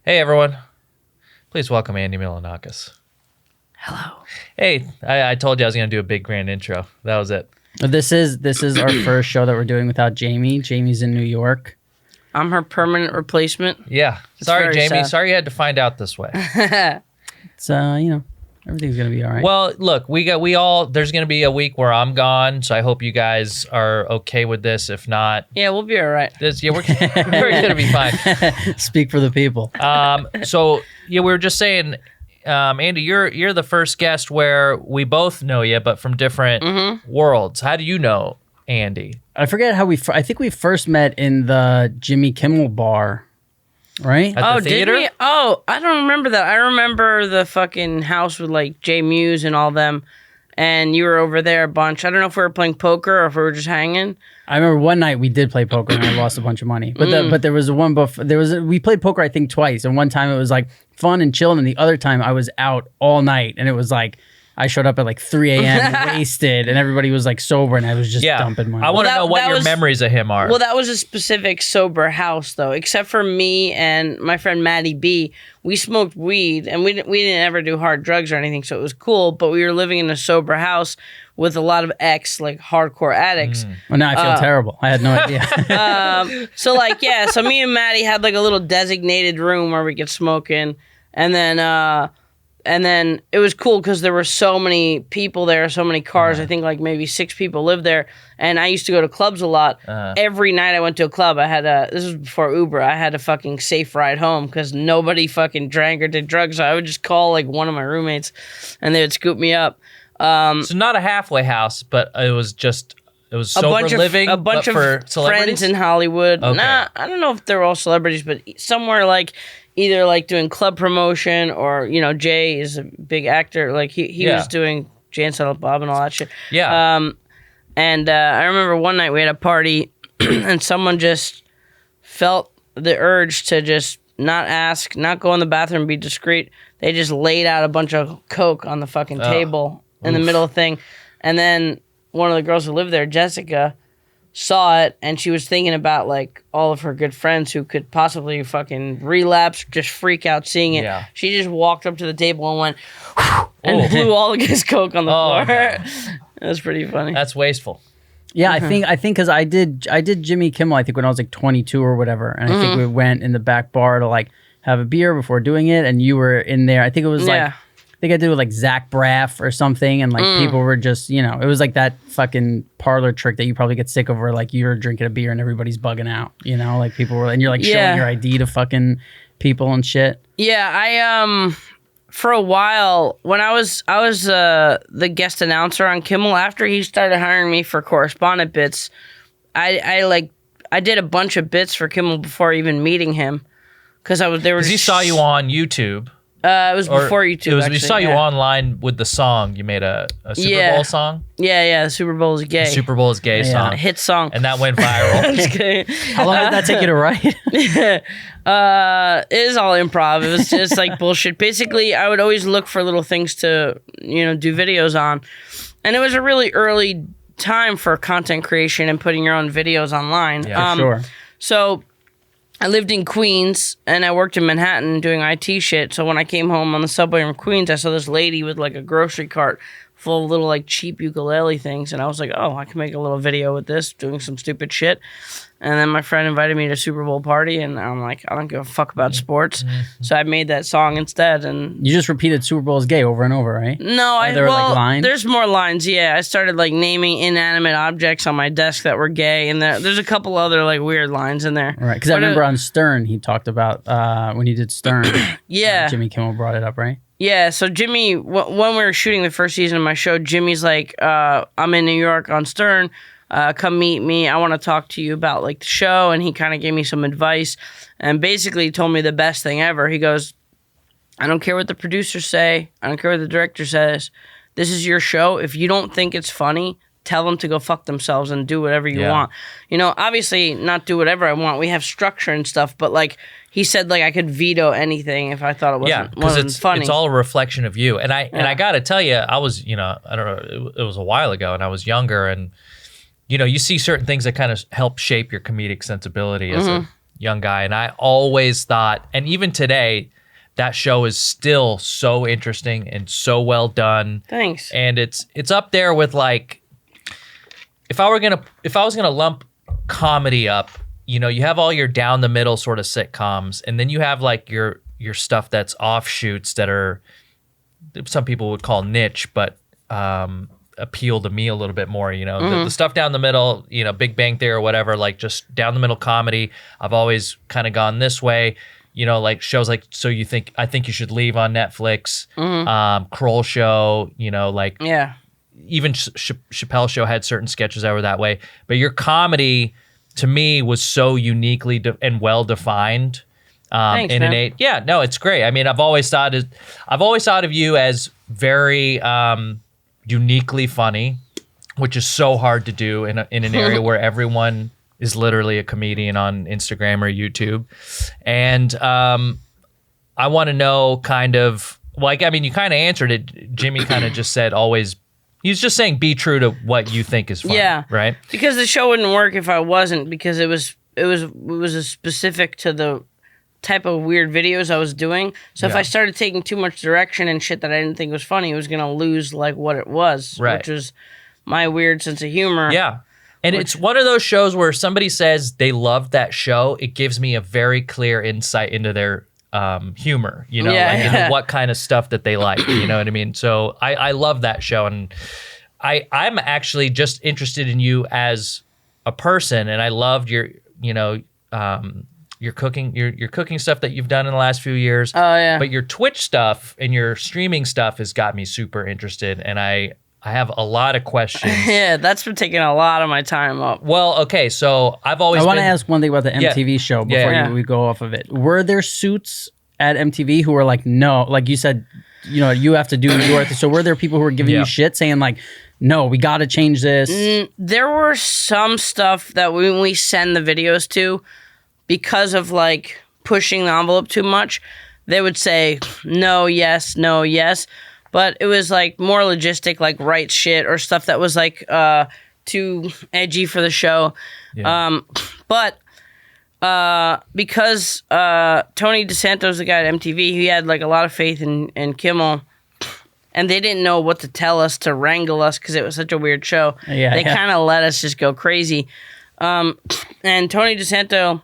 Hey, everyone. Please welcome Andy Milonakis. Hello. Hey, I told you I was going to do a big grand intro. That was it. This is our first show that we're doing without Jamie. Jamie's in New York. I'm her permanent replacement. Yeah. It's Sorry, very Jamie. sad. Sorry you had to find out this way. It's everything's gonna be all right. Well, look, there's going to be a week where I'm gone, so I hope you guys are okay with this. If not, Yeah, we'll be all right. we're going to be fine. Speak for the people. We were just saying, Andy, you're the first guest where we both know you, but from different worlds. How do you know Andy? I forget how I think we first met in the Jimmy Kimmel bar, right? At the theater? Did we? Oh, I don't remember that. I remember the fucking house with like Jay Muse and all them, and you were over there a bunch. I don't know if we were playing poker or if we were just hanging. I remember one night we did play poker and I lost a bunch of money. But there was one before. We played poker I think twice, and one time it was like fun and chill, and the other time I was out all night, and it was like I showed up at like 3 a.m. wasted, and everybody was like sober, and I was just dumping money. I want to know what your memories of him are. Well, that was a specific sober house, though. Except for me and my friend Maddie B, we smoked weed, and we didn't ever do hard drugs or anything, so it was cool. But we were living in a sober house with a lot of like hardcore addicts. Well, now I feel terrible. I had no idea. So me and Maddie had like a little designated room where we could smoke in, and then it was cool because there were so many people there, so many cars. I think like maybe 6 people lived there. And I used to go to clubs a lot. Every night I went to a club, this was before Uber, I had a fucking safe ride home because nobody fucking drank or did drugs. So I would just call like one of my roommates and they would scoop me up. So not a halfway house, but it was sober living, a bunch of for celebrities? friends in Hollywood. Okay. Nah, I don't know if they're all celebrities, but somewhere like either like doing club promotion or, Jay is a big actor. Like he was doing Jay and Silent Bob and all that shit. Yeah. And I remember one night we had a party and someone just felt the urge to just not ask, not go in the bathroom, be discreet. They just laid out a bunch of Coke on the fucking table in the middle of the thing. And then one of the girls who lived there, Jessica, saw it, and she was thinking about like all of her good friends who could possibly fucking relapse, just freak out seeing it. Yeah. She just walked up to the table and went and blew all of his Coke on the floor. Man. It was pretty funny. That's wasteful. Yeah, I think because I did Jimmy Kimmel I think when I was like 22 or whatever, and I think we went in the back bar to like have a beer before doing it, and you were in there. I think it was like I think I did it with like Zach Braff or something, and like people were just, it was like that fucking parlor trick that you probably get sick of where like you're drinking a beer and everybody's bugging out, like people were, and you're like showing your ID to fucking people and shit. Yeah, I for a while when I was the guest announcer on Kimmel after he started hiring me for correspondent bits, I did a bunch of bits for Kimmel before even meeting him because He saw you on YouTube. It was before YouTube. We saw you online with the song. You made a Super Bowl song. Yeah. The Super Bowl is gay. The Super Bowl is gay song. A hit song. And that went viral. Just kidding. How long did that take you to write? It is all improv. It was just like bullshit. Basically, I would always look for little things to, do videos on. And it was a really early time for content creation and putting your own videos online. Yeah, sure. So I lived in Queens and I worked in Manhattan doing IT shit. So when I came home on the subway from Queens, I saw this lady with like a grocery cart full of little like cheap ukulele things. And I was like, oh, I can make a little video with this, doing some stupid shit. And then my friend invited me to a Super Bowl party, and I'm like, I don't give a fuck about sports. So I made that song instead. And You just repeated Super Bowl is gay over and over, right? no, There were like lines? there's more lines. Yeah, I started like naming inanimate objects on my desk that were gay, and there's a couple other like weird lines in there. Right, because I remember on Stern he talked about when he did Stern. Yeah. Jimmy Kimmel brought it up, right? Yeah, so Jimmy, when we were shooting the first season of my show, Jimmy's like, I'm in New York on Stern. Come meet me. I want to talk to you about like the show. And he kind of gave me some advice and basically told me the best thing ever. He goes, I don't care what the producers say. I don't care what the director says. This is your show. If you don't think it's funny, tell them to go fuck themselves and do whatever you want. Obviously not do whatever I want. We have structure and stuff, but like he said, like I could veto anything if I thought it wasn't funny. It's all a reflection of you. And I got to tell you, I was, I don't know, it was a while ago and I was younger and, you see certain things that kind of help shape your comedic sensibility as a young guy, and I always thought, and even today, that show is still so interesting and so well done. Thanks. And it's up there with like, if I was gonna lump comedy up, you know, you have all your down the middle sort of sitcoms, and then you have like your stuff that's offshoots that are, some people would call niche, but appeal to me a little bit more, you know. The stuff down the middle, you know, Big Bang Theory or whatever, like just down the middle comedy, I've always kind of gone this way, you know, like shows like I Think You Should Leave on Netflix, Kroll Show, you know, like even Chappelle Show had certain sketches that were that way, but your comedy to me was so uniquely and well defined. Thanks, and man. innate. Yeah, no, it's great. I mean, I've always thought of you as very uniquely funny, which is so hard to do in an area where everyone is literally a comedian on Instagram or YouTube. And I want to know kind of, like, I mean, you kind of answered it. Jimmy kind of just said always, he's just saying be true to what you think is funny, right? Because the show wouldn't work if I wasn't, because it was a specific to the type of weird videos I was doing. So if I started taking too much direction and shit that I didn't think was funny, it was going to lose like what it was, which was my weird sense of humor. Yeah. And it's one of those shows where somebody says they loved that show, it gives me a very clear insight into their humor, you know, into what kind of stuff that they like, you know what I mean? So I love that show, and I'm actually just interested in you as a person, and I loved your, you know, your cooking stuff that you've done in the last few years. Oh yeah. But your Twitch stuff and your streaming stuff has got me super interested, and I have a lot of questions. Yeah, that's been taking a lot of my time up. Well, okay, so I want to ask one thing about the MTV show before we go off of it. Were there suits at MTV who were like, no, like you said, you know, you have to do your thing. So were there people who were giving you shit saying like, no, we got to change this? There were some stuff that when we send the videos to, because of like pushing the envelope too much, they would say no, yes, no, yes. But it was like more logistic, like write shit or stuff that was like too edgy for the show. Yeah. But because Tony DeSanto's the guy at MTV, he had like a lot of faith in Kimmel, and they didn't know what to tell us to wrangle us because it was such a weird show. They kind of let us just go crazy. And Tony DeSanto,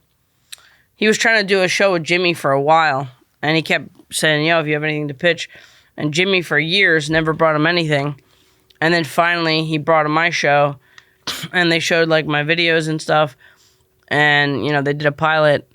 he was trying to do a show with Jimmy for a while, and he kept saying, yo, if you have anything to pitch. And Jimmy, for years, never brought him anything. And then finally, he brought him my show, and they showed, like, my videos and stuff. And, you know, they did a pilot,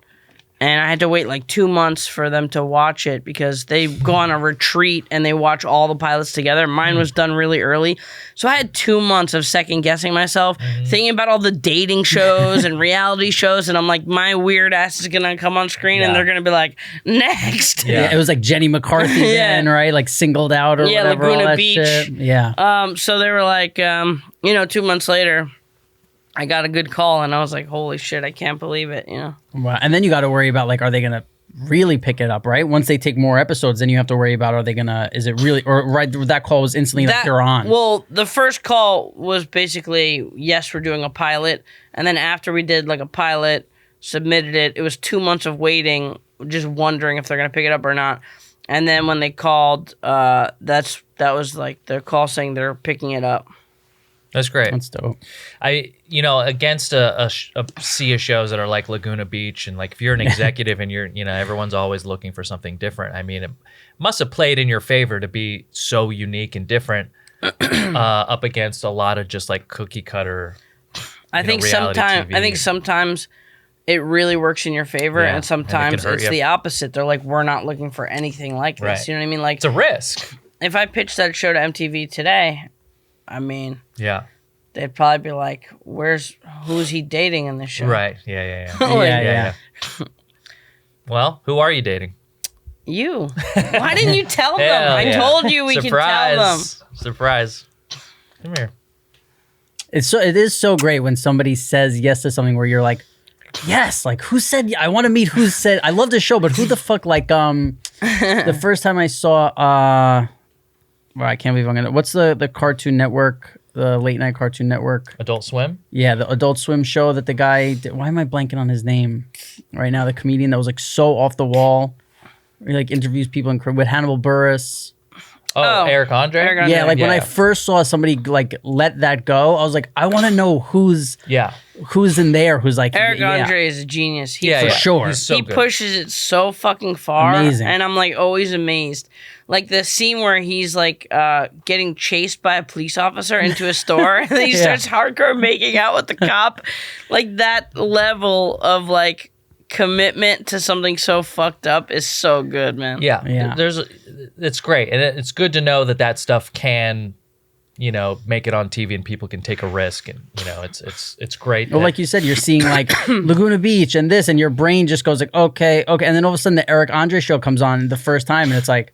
and I had to wait, like, 2 months for them to watch it because they go on a retreat, and they watch all the pilots together. Mine was done really early. So I had 2 months of second-guessing myself, thinking about all the dating shows and reality shows, and I'm like, my weird ass is going to come on screen, and they're going to be like, next. Yeah, it was like Jenny McCarthy then, right? Like Singled Out or whatever. Laguna all that Beach. Shit. Yeah. So they were like, you know, 2 months later, I got a good call, and I was like, holy shit, I can't believe it, you know? Wow. And then you got to worry about, like, are they going to really pick it up, right? Once they take more episodes, then you have to worry about, are they going to, is it really, or right, that call was instantly like, you're on. Well, the first call was basically, yes, we're doing a pilot. And then after we did, like, a pilot, submitted it, it was 2 months of waiting, just wondering if they're going to pick it up or not. And then when they called, that was, like, their call saying they're picking it up. That's great. That's dope. You know, against a sea of shows that are like Laguna Beach, and like if you're an executive and you're, you know, everyone's always looking for something different. I mean, it must have played in your favor to be so unique and different up against a lot of just like cookie cutter. I think sometimes it really works in your favor, and sometimes it's the opposite. They're like, we're not looking for anything like this. Right. You know what I mean? Like, it's a risk. If I pitched that show to MTV today, I mean, they'd probably be like, who's he dating in this show? Right. Yeah. Yeah. Well, who are you dating? You. Why didn't you tell them? I told you we could tell them. Surprise. Come here. It is so great when somebody says yes to something where you're like, yes, like who said, I want to meet who said, I love this show, but who the fuck, like, the first time I saw, well, I can't believe I'm gonna. What's the Cartoon Network the late night Cartoon Network. Adult Swim? Yeah, the Adult Swim show that the guy did. Why am I blanking on his name right now? The comedian that was like so off the wall. He like interviews people with Hannibal Buress. Oh, Eric Andre? Yeah, like when I first saw somebody like let that go, I was like, I want to know who's in there who's like Eric Andre is a genius. For sure. He's so he good. pushes it so fucking far. Amazing. And I'm like always amazed. Like the scene where he's like getting chased by a police officer into a store and then he starts hardcore making out with the cop. Like that level of like commitment to something so fucked up is so good, man. Yeah. It's great. And it's good to know that stuff can, make it on TV and people can take a risk, and it's great. Well, like you said, you're seeing like Laguna Beach and this, and your brain just goes like, okay, and then all of a sudden the Eric Andre show comes on the first time, and it's like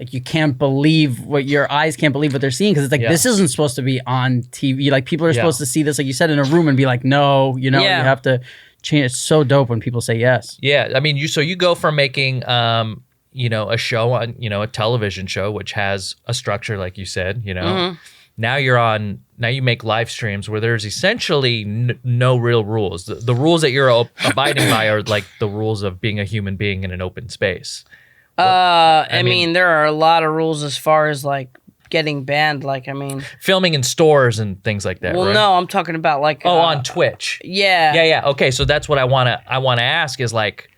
you can't believe your eyes can't believe what they're seeing, because it's like this isn't supposed to be on TV. Like people are supposed to see this, like you said, in a room and be like, no, you have to change. It's so dope when people say yes. Yeah, I mean, you go from making a show on a television show which has a structure, like you said, Now you make live streams where there's essentially no real rules. The rules that you're abiding by are like the rules of being a human being in an open space. I mean, there are a lot of rules as far as like getting banned. Like, I mean, filming in stores and things like that. Well, right? no, I'm talking about like on Twitch. Yeah. Okay, so that's what I wanna ask is like,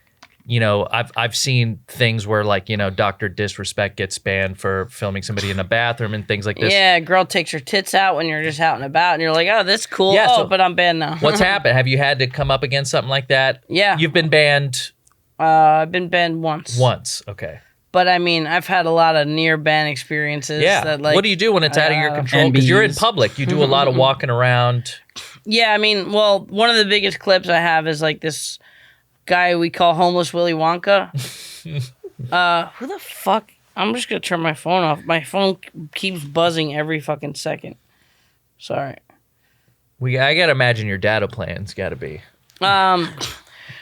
I've seen things where like, Dr. Disrespect gets banned for filming somebody in a bathroom and things like this. Yeah, a girl takes her tits out when you're just out and about and you're like, oh, that's cool. Yeah, but I'm banned now. What's happened? Have you had to come up against something like that? Yeah. You've been banned? I've been banned once. Once, okay. But I mean, I've had a lot of near ban experiences. Yeah. That, like, what do you do when it's out of your control? Because you're in public. You do a lot of walking around. Yeah, I mean, well, one of the biggest clips I have is like this guy we call Homeless Willy Wonka. Who the fuck? I'm just going to turn my phone off. My phone keeps buzzing every fucking second. Sorry. I got to imagine your data plan's got to be.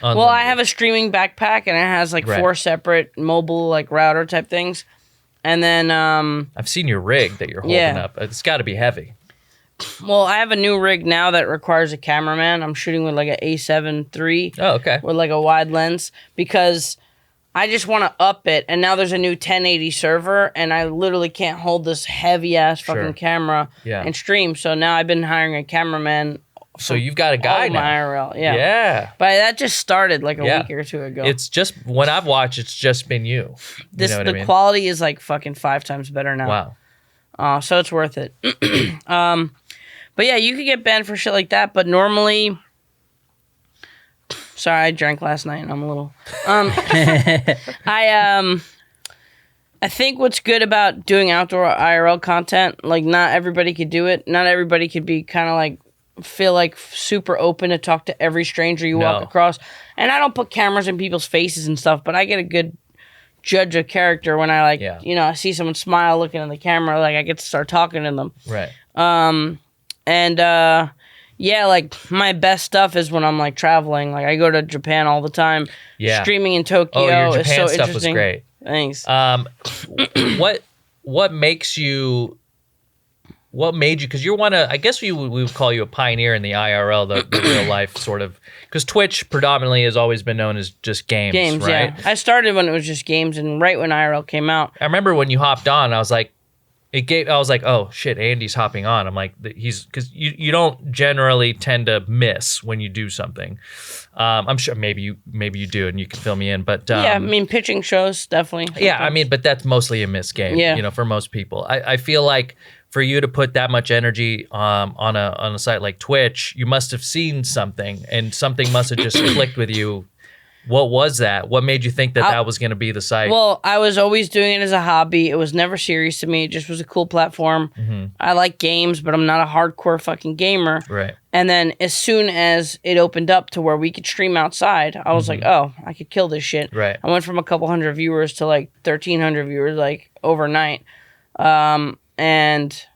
Well, I have a streaming backpack, and it has like 4 separate mobile like router type things, and then I've seen your rig that you're holding up. It's got to be heavy. Well, I have a new rig now that requires a cameraman. I'm shooting with like an A7 III. Oh, okay. With like a wide lens because I just want to up it, and now there's a new 1080 server, and I literally can't hold this heavy ass fucking camera and stream. So now I've been hiring a cameraman. So you've got a guy now. IRL, yeah. But that just started like a week or two ago. It's just, when I've watched, it's just been you. The quality is like fucking 5 times better now. Wow. So it's worth it. But yeah, you could get banned for shit like that. But normally, sorry, I drank last night and I'm a little. I think what's good about doing outdoor IRL content, like not everybody could do it. Not everybody could be kind of like feel like super open to talk to every stranger you walk across. And I don't put cameras in people's faces and stuff, but I get a good judge of character when I like, I see someone smile looking at the camera, like I get to start talking to them. Right. Like my best stuff is when I'm like traveling. Like I go to Japan all the time. Yeah. Streaming in Tokyo your is Japan so stuff interesting. Was great. Thanks. What makes you? What made you? Because you're I guess we would call you a pioneer in the IRL, the real life sort of. Because Twitch predominantly has always been known as just games, right? Yeah. I started when it was just games, and right when IRL came out. I remember when you hopped on, I was like, I was like, oh shit, Andy's hopping on. I'm like, because you don't generally tend to miss when you do something. I'm sure maybe you do, and you can fill me in. But I mean, pitching shows definitely. Sometimes. Yeah, I mean, but that's mostly a miss game. Yeah. For most people, I feel like for you to put that much energy on a site like Twitch, you must have seen something, and something must have just clicked with you. What was that? What made you think that was going to be the site? Well, I was always doing it as a hobby. It was never serious to me. It just was a cool platform. Mm-hmm. I like games, but I'm not a hardcore fucking gamer. Right. And then as soon as it opened up to where we could stream outside, I was like, oh, I could kill this shit. Right. I went from a couple hundred viewers to like 1,300 viewers like overnight. And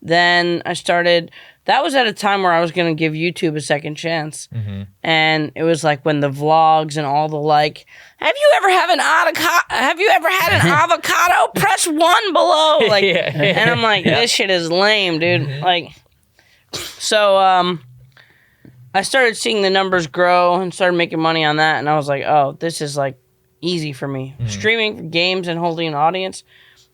then I started that was at a time where I was going to give YouTube a second chance. And it was like when the vlogs and all the like, have you ever had an avocado? Press 1 below. Like, and I'm like, this shit is lame, dude. Like, so I started seeing the numbers grow and started making money on that. And I was like, oh, this is like easy for me. Streaming games and holding an audience,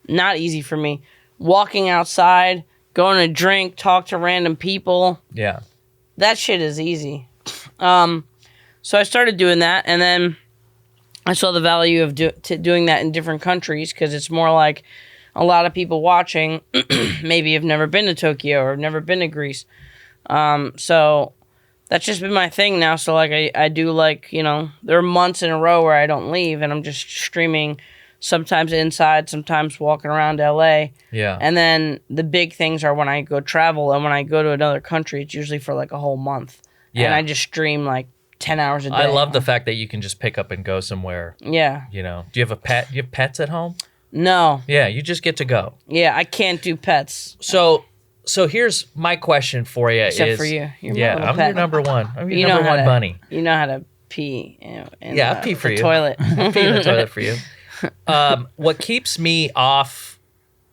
not easy for me. Walking outside, going to drink, talk to random people. Yeah. That shit is easy. So I started doing that, and then I saw the value of doing that in different countries, because it's more like a lot of people watching maybe have never been to Tokyo or have never been to Greece. So that's just been my thing now. So like I do, like, you know, there are months in a row where I don't leave and I'm just streaming, sometimes inside, sometimes walking around LA. Yeah. And then the big things are when I go travel, and when I go to another country, it's usually for like a whole month. Yeah. And I just stream like 10 hours a day. I love the fact that you can just pick up and go somewhere. Yeah. You know, do you have a pet? Do you have pets at home? No. Yeah, you just get to go. Yeah, I can't do pets. So here's my question for you. Except for you. I'm your number one. I'm your number one bunny. You know how to pee. I'll pee for you. Toilet. I'll pee in the toilet for you. What keeps me off,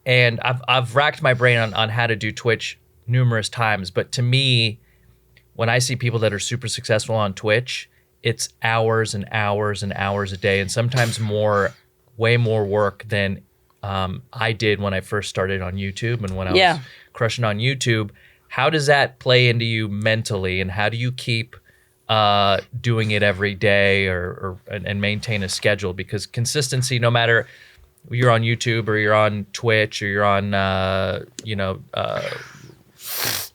and I've racked my brain on how to do Twitch numerous times, but to me, when I see people that are super successful on Twitch, it's hours and hours and hours a day, and sometimes way more work than I did when I first started on YouTube and when I was crushing on YouTube. How does that play into you mentally, and how do you keep doing it every day and maintain a schedule? Because consistency, no matter you're on YouTube or you're on Twitch or you're on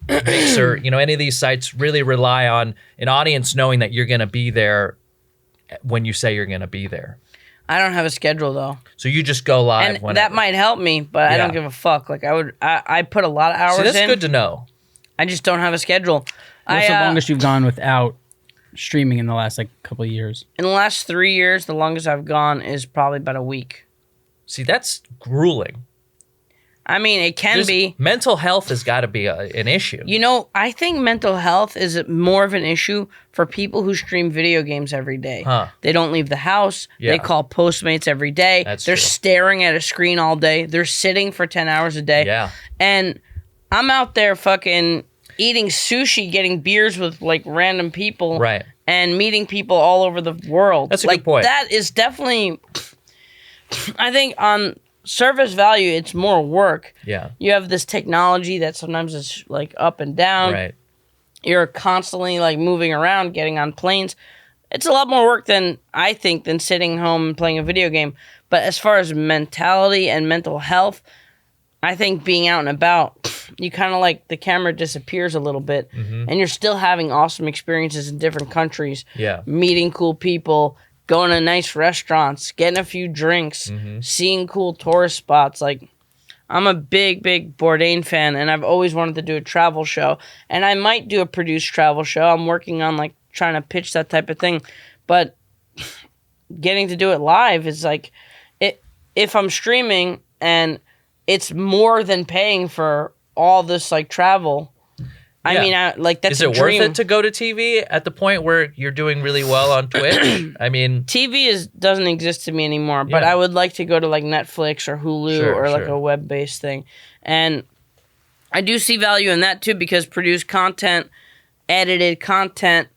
Mixer, any of these sites really rely on an audience knowing that you're going to be there when you say you're going to be there. I don't have a schedule though. So you just go live and whenever. That might help me, but I don't give a fuck. Like I put a lot of hours in. So that's good to know. I just don't have a schedule. What's the longest you've gone without streaming in the last couple of years? In the last 3 years, the longest I've gone is probably about a week. See, that's grueling. I mean, it can be. Mental health has got to be an issue. I think mental health is more of an issue for people who stream video games every day. They don't leave the house. Yeah. They call Postmates every day. They're staring at a screen all day. They're sitting for 10 hours a day. Yeah. And I'm out there fucking eating sushi, getting beers with like random people. Right. And meeting people all over the world. That's a good point. That is definitely, I think on service value, it's more work. Yeah. You have this technology that sometimes is like up and down. Right. You're constantly like moving around, getting on planes. It's a lot more work than sitting home and playing a video game. But as far as mentality and mental health, I think being out and about, you kind of like the camera disappears a little bit, and you're still having awesome experiences in different countries. Yeah. Meeting cool people, going to nice restaurants, getting a few drinks, seeing cool tourist spots. Like, I'm a big, big Bourdain fan, and I've always wanted to do a travel show. And I might do a produced travel show. I'm working on, like, trying to pitch that type of thing. But getting to do it live is, like, if I'm streaming and it's more than paying for all this, like, travel. I mean, that's a dream. Is it worth it to go to TV at the point where you're doing really well on Twitch? I mean, TV doesn't exist to me anymore, but I would like to go to like Netflix or Hulu like a web-based thing. And I do see value in that too, because produced content, edited content,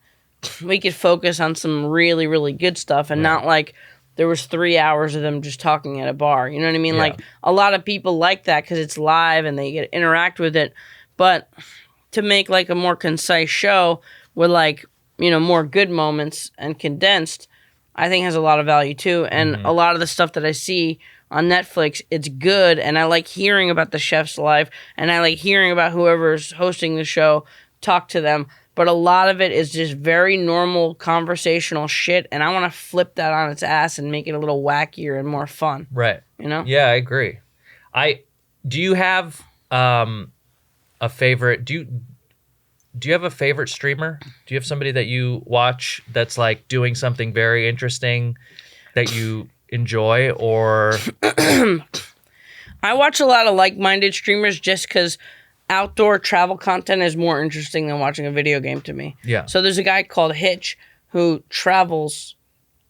we could focus on some really, really good stuff and not like there was 3 hours of them just talking at a bar. You know what I mean? Yeah. Like a lot of people like that because it's live and they get to interact with it. But to make like a more concise show with like, more good moments and condensed, I think has a lot of value too. And a lot of the stuff that I see on Netflix, it's good. And I like hearing about the chef's life, and I like hearing about whoever's hosting the show, talk to them. But a lot of it is just very normal conversational shit. And I want to flip that on its ass and make it a little wackier and more fun. Right. Yeah, I agree. Do you have a favorite? Do you have a favorite streamer? Do you have somebody that you watch that's like doing something very interesting that you enjoy? Or I watch a lot of like-minded streamers just because outdoor travel content is more interesting than watching a video game to me. Yeah. So there's a guy called Hitch who travels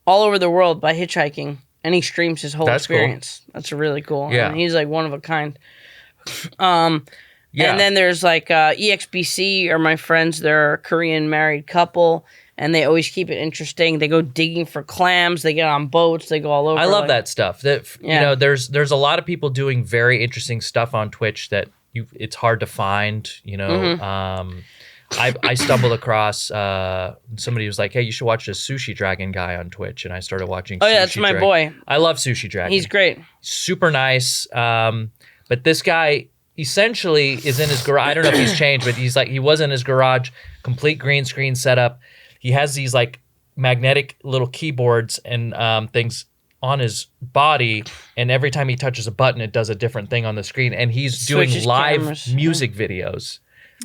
all over the world by hitchhiking, and he streams his whole experience. Cool. That's really cool. Yeah. And he's like one of a kind. And then there's like EXBC are my friends. They're a Korean married couple, and they always keep it interesting. They go digging for clams. They get on boats. They go all over. I love that stuff. You know, there's a lot of people doing very interesting stuff on Twitch that it's hard to find. You know, I stumbled across somebody was like, "Hey, you should watch this Sushi Dragon guy on Twitch," and I started watching. Oh yeah, that's my boy. I love Sushi Dragon. He's great. Super nice. But this guy essentially is in his garage. I don't know if he's changed, but he was in his garage, complete green screen setup. He has these like magnetic little keyboards and things on his body, and every time he touches a button, it does a different thing on the screen. And he's doing live music videos.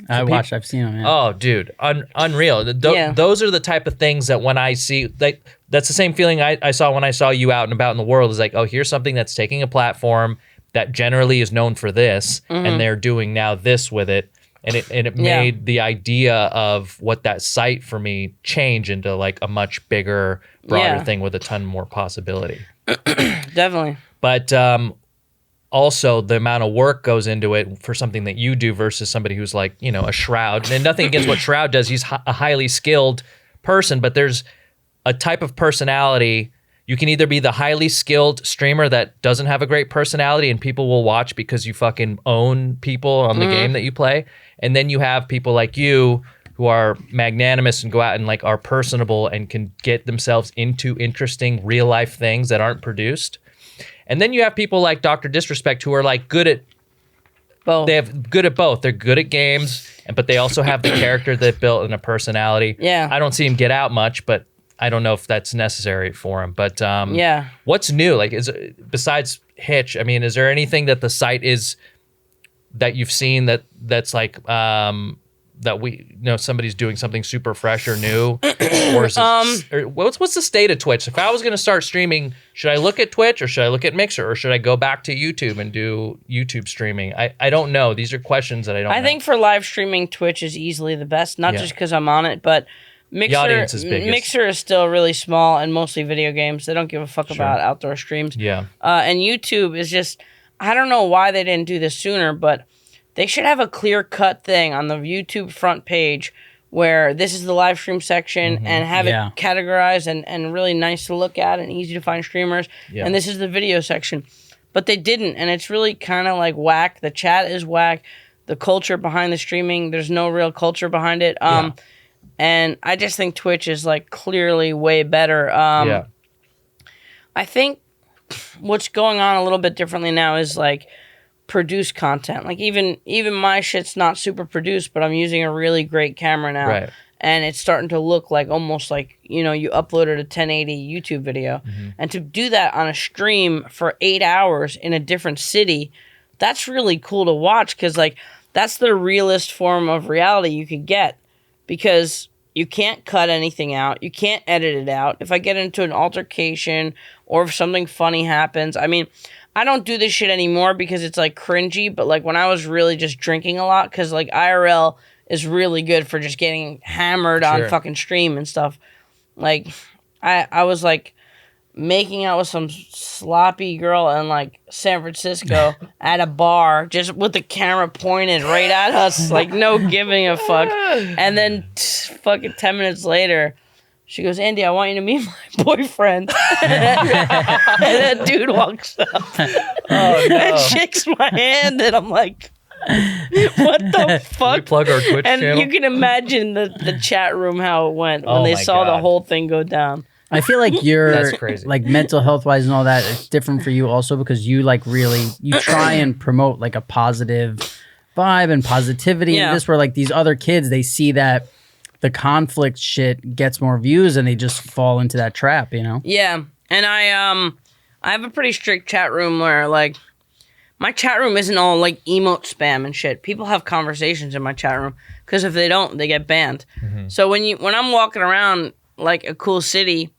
I've seen him. Yeah. Oh, dude, unreal. Those are the type of things that when I see, that's the same feeling I saw when I saw you out and about in the world. Is like, oh, here's something that's taking a platform that generally is known for this, and they're doing now this with it. And it made the idea of what that site for me change into like a much bigger, broader thing with a ton more possibility. Definitely. But also the amount of work goes into it for something that you do versus somebody who's like, you know, a Shroud. And nothing against what Shroud does. He's a highly skilled person, but there's a type of personality. You can either be the highly skilled streamer that doesn't have a great personality and people will watch because you fucking own people on the game that you play. And then you have people like you who are magnanimous and go out and like are personable and can get themselves into interesting real life things that aren't produced. And then you have people like Dr. Disrespect who are like good at both. They have good at both. They're good at games, but they also have the character they've built and a personality. Yeah. I don't see him get out much, but I don't know if that's necessary for him. But what's new? Like, besides Hitch, I mean, is there anything that the site is that you've seen that's like that somebody's doing something super fresh or new? Or is what's the state of Twitch? If I was going to start streaming, should I look at Twitch or should I look at Mixer or should I go back to YouTube and do YouTube streaming? I don't know. These are questions that I don't know. I think for live streaming, Twitch is easily the best, not just because I'm on it, but Mixer is still really small and mostly video games. They don't give a fuck about outdoor streams. Yeah. And YouTube is just, I don't know why they didn't do this sooner, but they should have a clear-cut thing on the YouTube front page where this is the live stream section and have it categorized and really nice to look at and easy to find streamers. Yeah. And this is the video section. But they didn't, and it's really kind of like whack. The chat is whack. The culture behind the streaming, there's no real culture behind it. And I just think Twitch is like clearly way better. I think what's going on a little bit differently now is like produced content. Like even my shit's not super produced, but I'm using a really great camera now. Right. And it's starting to look like almost like, you know, you uploaded a 1080 YouTube video. And to do that on a stream for 8 hours in a different city, that's really cool to watch because like that's the realest form of reality you could get. Because you can't cut anything out. You can't edit it out. If I get into an altercation or if something funny happens, I mean, I don't do this shit anymore because it's like cringy, but like when I was really just drinking a lot, because like IRL is really good for just getting hammered on fucking stream and stuff. Like I was like making out with some sloppy girl in like San Francisco at a bar just with the camera pointed right at us, like no giving a fuck. And then fucking 10 minutes later she goes, Andy, I want you to meet my boyfriend. And that dude walks up and shakes my hand and I'm like, what the fuck? We plug our Twitch and channel? You can imagine the chat room how it went when they saw the whole thing go down. I feel like you're That's crazy. like mental health wise and all that. It's different for you also because you like really you try and promote like a positive vibe and positivity. Yeah. And this where like these other kids they see that the conflict shit gets more views and they just fall into that trap, you know? Yeah, and I have a pretty strict chat room where like my chat room isn't all like emote spam and shit. People have conversations in my chat room because if they don't, they get banned. So when I'm walking around like a cool city,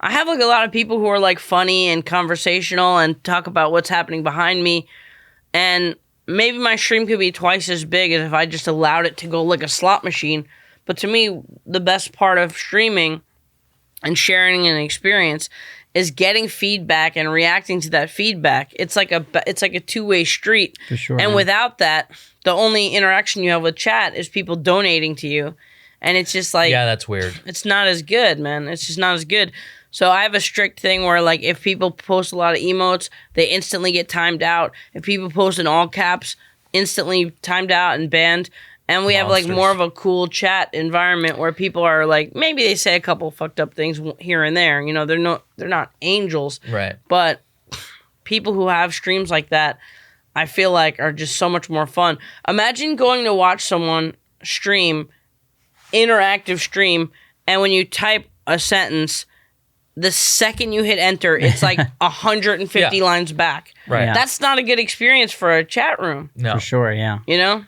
I have like a lot of people who are like funny and conversational and talk about what's happening behind me. And maybe my stream could be twice as big as if I just allowed it to go like a slot machine. But to me, the best part of streaming and sharing an experience is getting feedback and reacting to that feedback. It's like a two-way street. For sure. And without that, the only interaction you have with chat is people donating to you. And it's just like... Yeah, that's weird. It's not as good, man. It's just not as good. So I have a strict thing where, like, if people post a lot of emotes, they instantly get timed out. If people post in all caps, instantly timed out and banned. And we have like more of a cool chat environment where people are like, maybe they say a couple fucked up things here and there. You know, they're not angels, right? But people who have streams like that, I feel like are just so much more fun. Imagine going to watch someone stream, interactive stream, and when you type a sentence, the second you hit enter, it's like 150 lines back. Right. Yeah. That's not a good experience for a chat room. No, For sure, yeah. You know?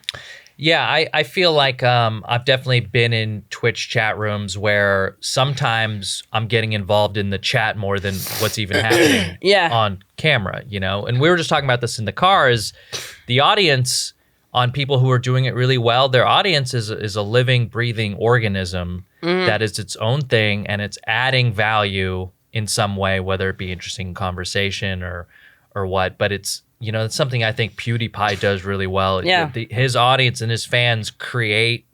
Yeah, I feel like I've definitely been in Twitch chat rooms where sometimes I'm getting involved in the chat more than what's even happening on camera, you know? And we were just talking about this in the car, is the audience on people who are doing it really well, their audience is a living, breathing organism that is its own thing, and it's adding value in some way, whether it be interesting conversation or what, but it's, you know, it's something I think PewDiePie does really well. Yeah. His audience and his fans create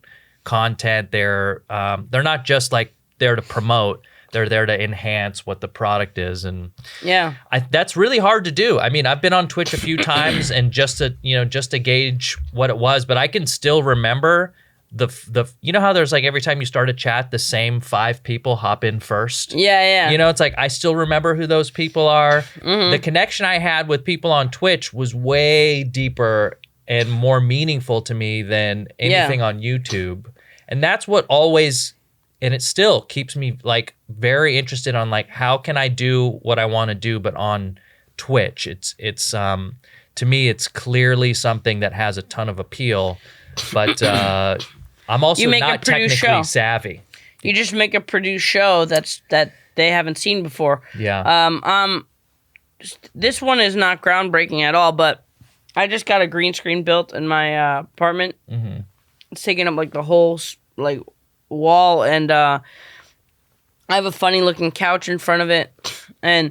content. They're not just like there to promote. They're there to enhance what the product is, and that's really hard to do. I mean, I've been on Twitch a few times, and just to gauge what it was, but I can still remember the you know how there's like every time you start a chat, the same 5 people hop in first. Yeah. You know, it's like I still remember who those people are. The connection I had with people on Twitch was way deeper and more meaningful to me than anything on YouTube. And that's what always, and it still keeps me like very interested on like, how can I do what I want to do, but on Twitch? It's to me, it's clearly something that has a ton of appeal, but I'm also not technically savvy. You just make a produced show that they haven't seen before. Yeah. This one is not groundbreaking at all, but I just got a green screen built in my apartment. Mm-hmm. It's taking up like the whole like wall, and I have a funny looking couch in front of it, and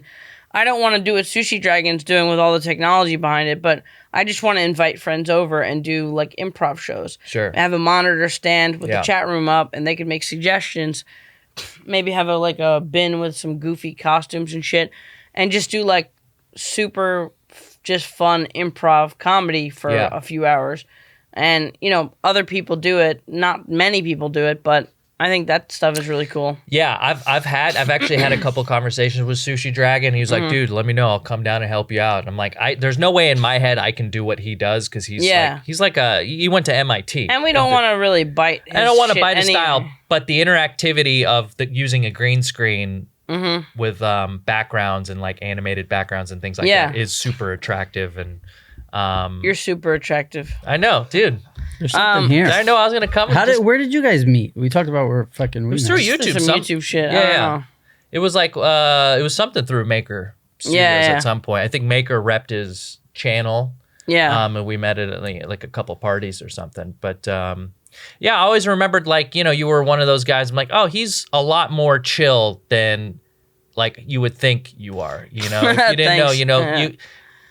I don't want to do what Sushi Dragon's doing with all the technology behind it, but I just want to invite friends over and do like improv shows. Sure. I have a monitor stand with the chat room up, and they can make suggestions. Maybe have a bin with some goofy costumes and shit, and just do like super just fun improv comedy for a few hours. And, you know, other people do it. Not many people do it, but I think that stuff is really cool. Yeah, I've actually had a couple conversations with Sushi Dragon. He was like, dude, let me know. I'll come down and help you out. And I'm like, there's no way in my head I can do what he does, because he went to MIT. And we don't want to really bite his I don't want to bite his anyway. style, but the interactivity of using a green screen with backgrounds and like animated backgrounds and things like that is super attractive. And you're super attractive. I know, dude. There's something here. I know I was gonna come. Where did you guys meet? We talked about where fucking. It was through YouTube. Some YouTube shit. Yeah. It was like it was something through Maker Studios at some point. I think Maker repped his channel. Yeah. And we met at like a couple parties or something. But yeah, I always remembered like, you know, you were one of those guys. I'm like, oh, he's a lot more chill than like you would think you are. You know, if you didn't know, you know,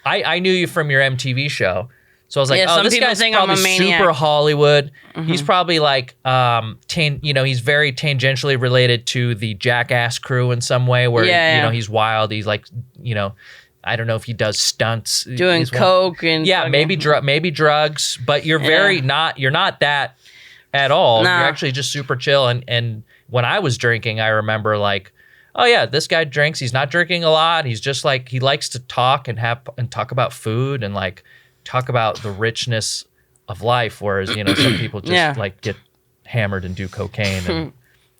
I knew you from your MTV show. So I was like, oh, this guy's probably super Hollywood. Mm-hmm. He's probably like, he's very tangentially related to the Jackass crew in some way, where you know he's wild. He's like, you know, I don't know if he does stunts, doing coke and maybe drugs. But you're you're not that at all. Nah. You're actually just super chill. And when I was drinking, I remember like, oh yeah, this guy drinks. He's not drinking a lot. He's just like, he likes to talk and talk about food and like talk about the richness of life. Whereas, you know, some people just like get hammered and do cocaine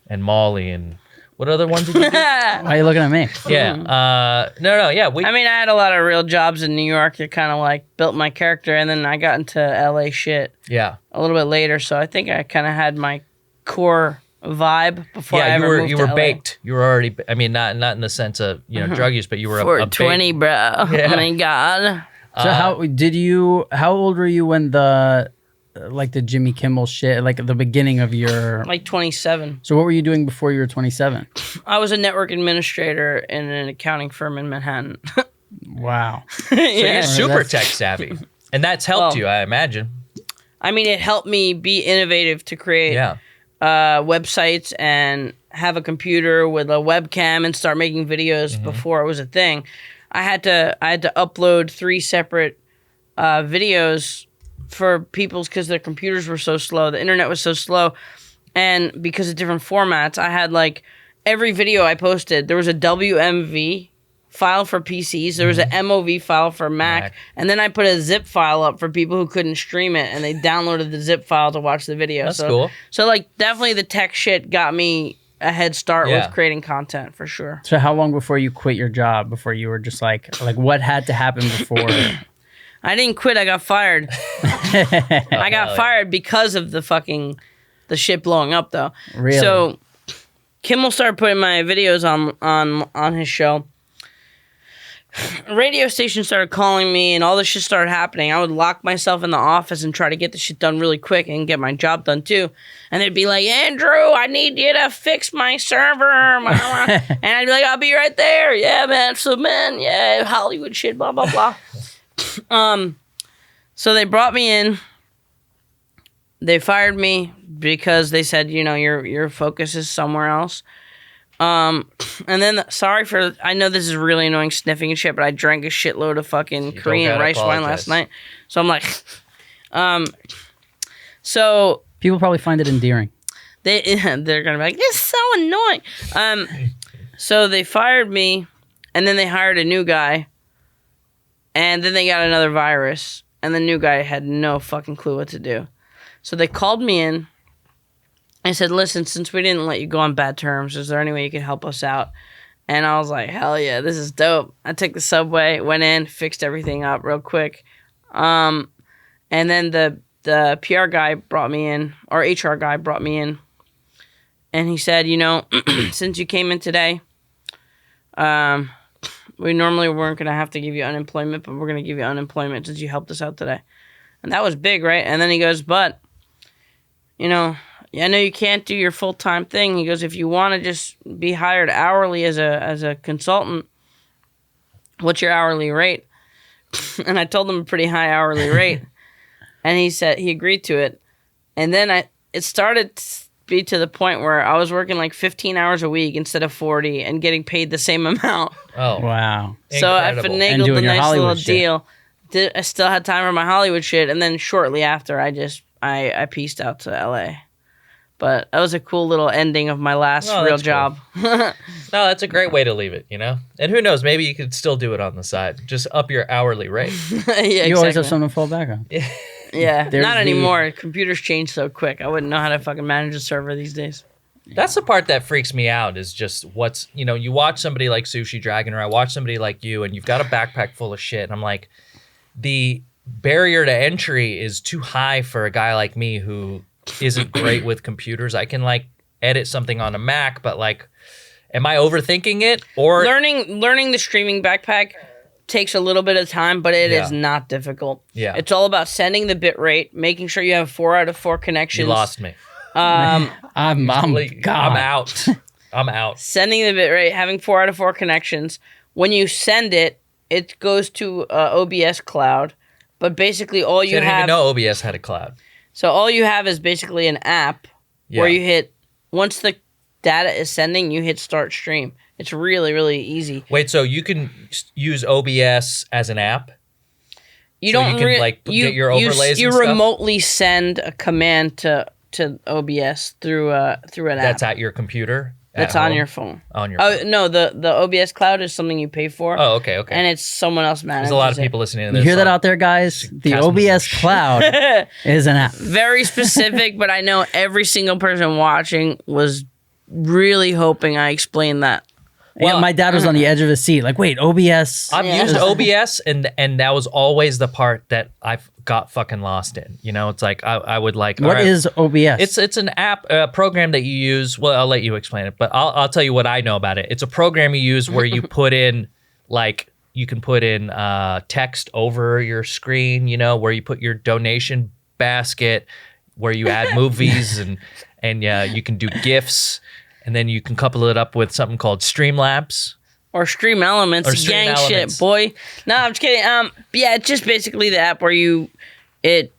and Molly and what other ones did you do? Why are you looking at me? Yeah. No. Yeah. I mean, I had a lot of real jobs in New York that kind of like built my character, and then I got into LA shit. Yeah. A little bit later, so I think I kind of had my core vibe before I ever moved to you were LA. baked. You were already. I mean, not in the sense of, you know, drug use, but you were 420, bro. Yeah. Oh my god. So how old were you when the Jimmy Kimmel shit, like at the beginning of your... Like 27. So what were you doing before you were 27? I was a network administrator in an accounting firm in Manhattan. Wow. So you're super tech savvy. And that's helped you, I imagine. I mean, it helped me be innovative to create websites and have a computer with a webcam and start making videos before it was a thing. I had to upload 3 separate videos for people's because their computers were so slow. The internet was so slow. And because of different formats, I had like every video I posted, there was a WMV file for PCs. There was an MOV file for Mac. And then I put a zip file up for people who couldn't stream it and they downloaded the zip file to watch the video. That's cool. So like definitely the tech shit got me a head start with creating content for sure. So how long before you quit your job, before you were just like what had to happen before? I didn't quit, I got fired. I got fired because of the shit blowing up though. Really? So Kimmel started putting my videos on his show. Radio stations started calling me and all this shit started happening. I would lock myself in the office and try to get the shit done really quick and get my job done too. And they'd be like, Andrew, I need you to fix my server. And I'd be like, I'll be right there. Yeah, man. So, man, yeah, Hollywood shit, blah, blah, blah. So they brought me in. They fired me because they said, your focus is somewhere else. And then, I know this is really annoying sniffing and shit, but I drank a shitload of fucking Korean rice wine last night. So I'm like, so. People probably find it endearing. They're going to be like, this is so annoying. So they fired me, and then they hired a new guy, and then they got another virus, and the new guy had no fucking clue what to do. So they called me in. I said, listen, since we didn't let you go on bad terms, is there any way you can help us out? And I was like, hell yeah, this is dope. I took the subway, went in, fixed everything up real quick. And then the PR guy brought me in, or HR guy brought me in. And he said, since you came in today, we normally weren't going to have to give you unemployment, but we're going to give you unemployment since you helped us out today. And that was big, right? And then he goes, but, I know you can't do your full-time thing. He goes, if you want to just be hired hourly as a consultant, what's your hourly rate? And I told him a pretty high hourly rate. And he said he agreed to it. And then it started to be to the point where I was working like 15 hours a week instead of 40 and getting paid the same amount. Oh, wow. So I finagled a nice little deal. I still had time for my Hollywood shit. And then shortly after, I pieced out to LA. But that was a cool little ending of my last real job. Cool. No, that's a great way to leave it, And who knows, maybe you could still do it on the side. Just up your hourly rate. You always have something to fall back on. Yeah, not anymore. Computers change so quick. I wouldn't know how to fucking manage a server these days. That's the part that freaks me out is just you watch somebody like Sushi Dragon or I watch somebody like you and you've got a backpack full of shit. And I'm like, the barrier to entry is too high for a guy like me who isn't great with computers. I can edit something on a Mac, but am I overthinking it? Or learning the streaming backpack takes a little bit of time, but it is not difficult. Yeah. It's all about sending the bit rate, making sure you have 4 out of 4 connections. You lost me. I'm out. I'm out. Sending the bit rate, having 4 out of 4 connections. When you send it, it goes to OBS cloud, but basically all you have... I didn't even know OBS had a cloud. So all you have is basically an app where you hit, once the data is sending, you hit start stream. It's really, really easy. Wait, so you can use OBS as an app? You don't get your overlays You and stuff? remotely send a command to OBS through an app. That's at your computer? That's on your phone. On your phone. Oh, no, the OBS cloud is something you pay for. Oh, okay. And it's someone else manages. There's a lot of people listening to this. You hear that out there, guys? The OBS cloud is an app. Very specific, but I know every single person watching was really hoping I explained that. Well, my dad was on the edge of his seat. Wait, OBS? I've used OBS, and that was always the part that I've got fucking lost in. It's I would like... What is OBS? It's an app, program that you use. Well, I'll let you explain it, but I'll tell you what I know about it. It's a program you use where you put in, you can put in text over your screen, you know, where you put your donation basket, where you add movies and you can do GIFs, and then you can couple it up with something called Streamlabs. Or Stream Elements, gang shit, boy. No, I'm just kidding. Yeah, it's just basically the app where it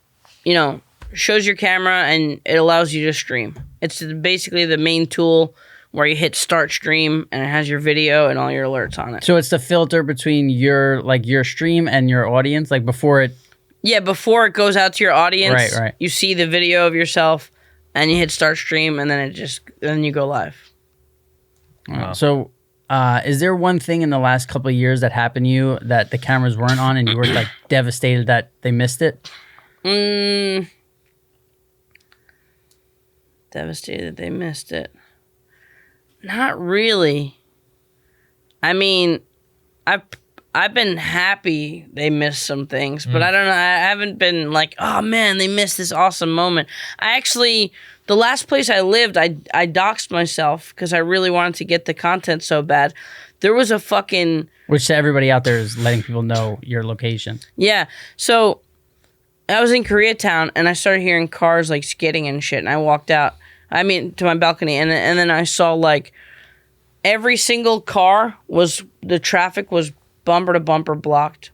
shows your camera and it allows you to stream. It's basically the main tool where you hit start stream and it has your video and all your alerts on it. So it's the filter between your stream and your audience, like before it. Yeah, before it goes out to your audience, right. You see the video of yourself and you hit start stream and then then you go live. Wow. So. Is there one thing in the last couple of years that happened to you that the cameras weren't on and you were like devastated that they missed it? Devastated they missed it. Not really. I mean, I've been happy they missed some things, but I don't know. I haven't been like, oh man, they missed this awesome moment. The last place I lived, I doxed myself because I really wanted to get the content so bad. There was a fucking... Which to everybody out there is letting people know your location. Yeah. So I was in Koreatown and I started hearing cars like skidding and shit. And I walked out, to my balcony. And then I saw like every single car the traffic was bumper to bumper blocked.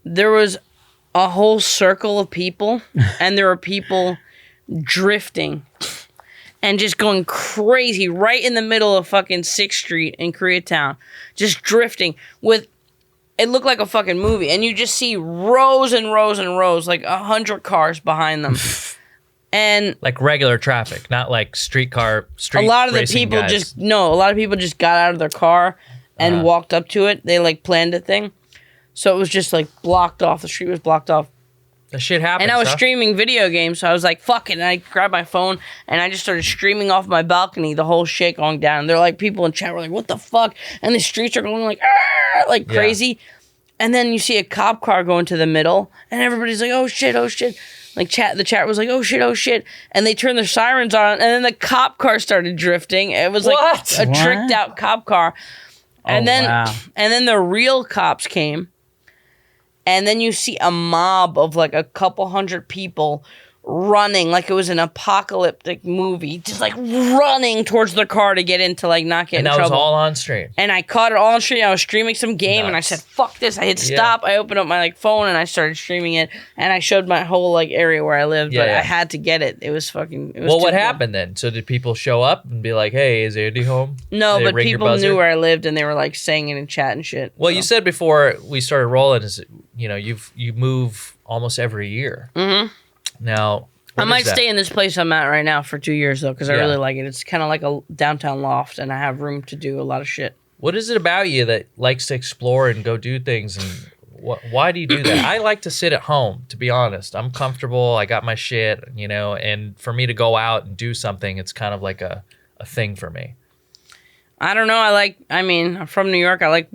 There was a whole circle of people and there were people drifting and just going crazy right in the middle of fucking 6th Street in Koreatown, just drifting with, it looked like a fucking movie, and you just see rows and rows and rows, like 100 cars behind them. And like regular traffic, not like street a lot of the people guys. a lot of people just got out of their car and walked up to it. They like planned a thing. So it was just like blocked off. The street was blocked off. That shit happens. And I was streaming video games, so I was like, fuck it. And I grabbed my phone and I just started streaming off my balcony, the whole shit going down. They're like, people in chat were like, what the fuck? And the streets are going like crazy. And then you see a cop car go into the middle and everybody's like, oh shit, oh shit. Like the chat was like, oh shit, oh shit. And they turned their sirens on and then the cop car started drifting. It was like a tricked out cop car. And then the real cops came. And then you see a mob of like a couple hundred people running like it was an apocalyptic movie, just like running towards their car to get into like not get in trouble. And that was all on stream. And I caught it all on stream. I was streaming some game and I said, fuck this. I hit stop. I opened up my like phone and I started streaming it and I showed my whole like area where I lived, but I had to get it. It was fucking... what happened then? So did people show up and be like, hey, is Andy home? No, but people knew where I lived and they were like saying it in chat and shit. Well, you said before we started rolling is, you move almost every year. Mm-hmm. Now, I might stay in this place I'm at right now for 2 years, though, because I really like it. It's kind of like a downtown loft, and I have room to do a lot of shit. What is it about you that likes to explore and go do things? And why do you do that? I like to sit at home, to be honest. I'm comfortable. I got my shit, and for me to go out and do something, it's kind of like a thing for me. I don't know. I'm from New York. I like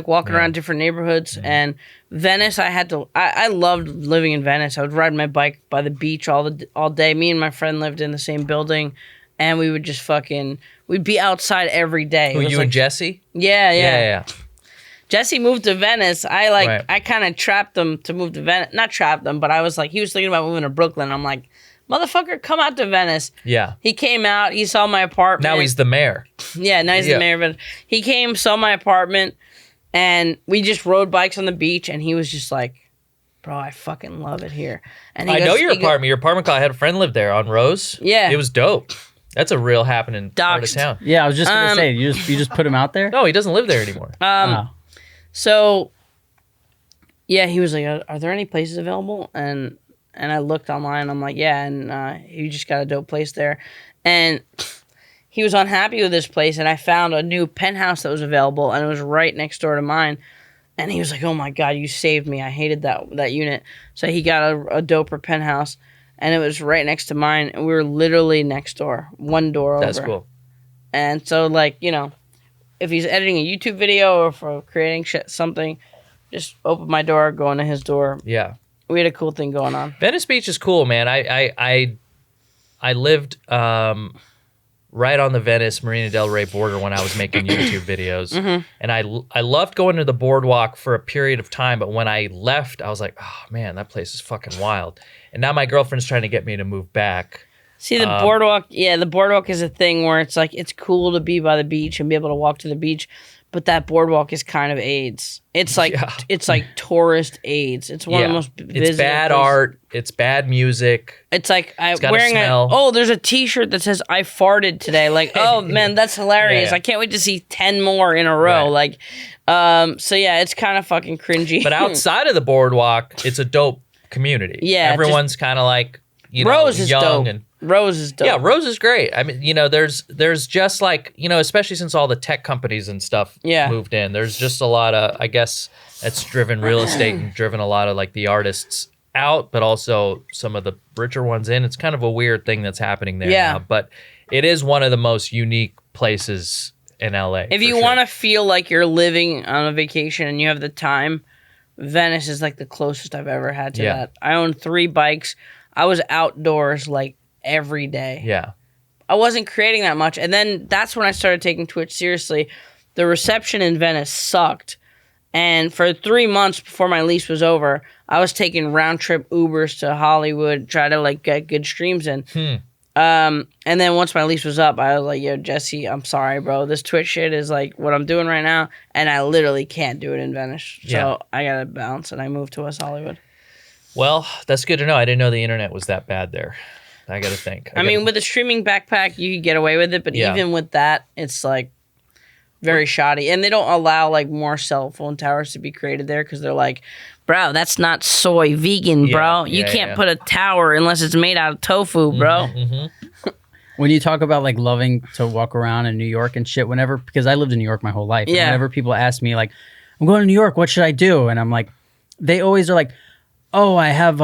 walking around different neighborhoods. Mm-hmm. And Venice, I loved living in Venice. I would ride my bike by the beach all day. Me and my friend lived in the same building, and we would just we'd be outside every day. Who, you and Jesse? Yeah. Jesse moved to Venice. I kind of trapped him to move to Venice. Not trapped him, but I was like, he was thinking about moving to Brooklyn. I'm like, motherfucker, come out to Venice. Yeah. He came out. He saw my apartment. Now he's the mayor. Yeah, now he's the mayor. But he came, saw my apartment, and we just rode bikes on the beach, and he was just like, bro, I fucking love it here. And I know your apartment. Your apartment, I had a friend live there on Rose. Yeah. It was dope. That's a real happening part of town. Yeah, I was just going to say, you just put him out there? No, he doesn't live there anymore. So, yeah, he was like, are there any places available? And I looked online. I'm like, yeah, and he just got a dope place there. And he was unhappy with this place, and I found a new penthouse that was available, and it was right next door to mine. And he was like, oh, my God, you saved me. I hated that unit. So he got a doper penthouse, and it was right next to mine, and we were literally next door, one door over. That's cool. And so, like, if he's editing a YouTube video or for creating something, just open my door, go into his door. Yeah. We had a cool thing going on. Venice Beach is cool, man. I lived right on the Venice Marina del Rey border when I was making YouTube videos. And I loved going to the boardwalk for a period of time, but when I left, I was like, oh man, that place is fucking wild. And now my girlfriend's trying to get me to move back. See, the boardwalk, the boardwalk is a thing where it's like, it's cool to be by the beach and be able to walk to the beach, but that boardwalk is kind of AIDS. It's like it's like tourist AIDS. It's one of the most visited It's bad places. art. It's bad music. It's like It's got wearing a smell. there's a T-shirt that says "I farted today." Like, oh man, that's hilarious. Yeah. I can't wait to see 10 more in a row. Right. Like, so yeah, it's kind of fucking cringy. But outside of the boardwalk, it's a dope community. Yeah, everyone's kind of like Rose is young dope. and. Rose is dope. Yeah, Rose is great. I mean, there's just like, especially since all the tech companies and stuff moved in, there's just a lot of, I guess, that's driven real estate and driven a lot of like the artists out, but also some of the richer ones in. It's kind of a weird thing that's happening there now, but it is one of the most unique places in LA. If you want to feel like you're living on a vacation and you have the time, Venice is like the closest I've ever had to that. I own 3 bikes. I was outdoors like every day. Yeah. I wasn't creating that much. And then that's when I started taking Twitch seriously. The reception in Venice sucked. And for 3 months before my lease was over, I was taking round trip Ubers to Hollywood, try to like get good streams in. And then once my lease was up, I was like, yo, Jesse, I'm sorry, bro. This Twitch shit is like what I'm doing right now. And I literally can't do it in Venice. So I got to bounce and I moved to West Hollywood. Well, that's good to know. I didn't know the internet was that bad there. I got to think. I mean, with a streaming backpack, you could get away with it. But even with that, it's like very shoddy. And they don't allow like more cell phone towers to be created there because they're like, bro, that's not soy vegan, bro. You can't put a tower unless it's made out of tofu, bro. When you talk about like loving to walk around in New York and shit, because I lived in New York my whole life. And whenever people ask me like, I'm going to New York, what should I do? And I'm like, they always are like, oh, I have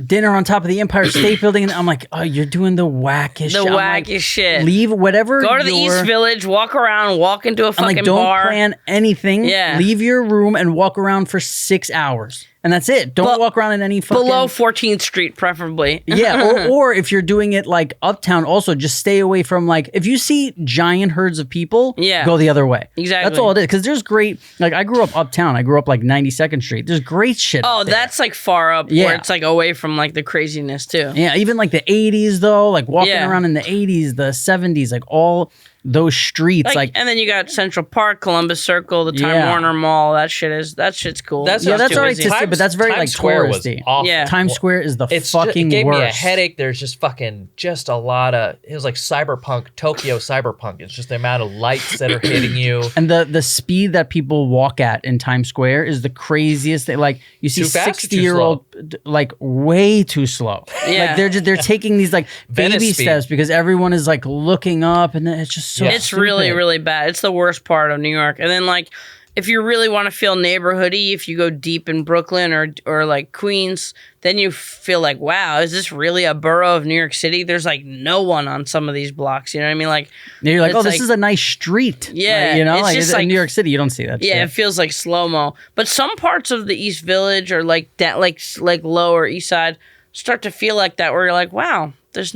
dinner on top of the Empire State Building. And I'm like, oh, you're doing the wackest shit. The wackest shit. Leave whatever. Go to the East Village, walk around, walk into a fucking don't bar. Don't plan anything. Yeah. Leave your room and walk around for 6 hours. And that's it. Don't walk around in any fucking... Below 14th Street, preferably. Yeah, or if you're doing it like uptown, also just stay away from like... If you see giant herds of people, go the other way. Exactly. That's all it is. Because there's great... Like, I grew up uptown. I grew up like 92nd Street. There's great shit Oh, up there. that's like far up where it's like away from like the craziness too. Yeah, even like the 80s though. Like walking around in the 80s, the 70s, like all... Those streets, like, and then you got Central Park, Columbus Circle, the Time Warner Mall. That shit's cool. That's artistic, but that's very Times like Square was touristy. awful. Yeah. Times Square is the fucking it gave worst. me a headache. There's just a lot of. It was like cyberpunk, Tokyo cyberpunk. It's just the amount of lights that are hitting you, and the speed that people walk at in Times Square is the craziest thing. Like you see 60-year-old like way too slow. Yeah, like they're taking these like baby steps because everyone is like looking up, and then it's just so. It's really, really bad. It's the worst part of New York. And then like, if you really want to feel neighborhoody, if you go deep in Brooklyn or like Queens, then you feel like, wow, is this really a borough of New York City? There's like no one on some of these blocks. You know what I mean? Like, you're like, oh, this is a nice street. Yeah, you know, it's like just in New York City, you don't see that. Yeah, shit. it feels like slow mo. But some parts of the East Village or like that, like lower East Side, start to feel like that, where you're like, wow, this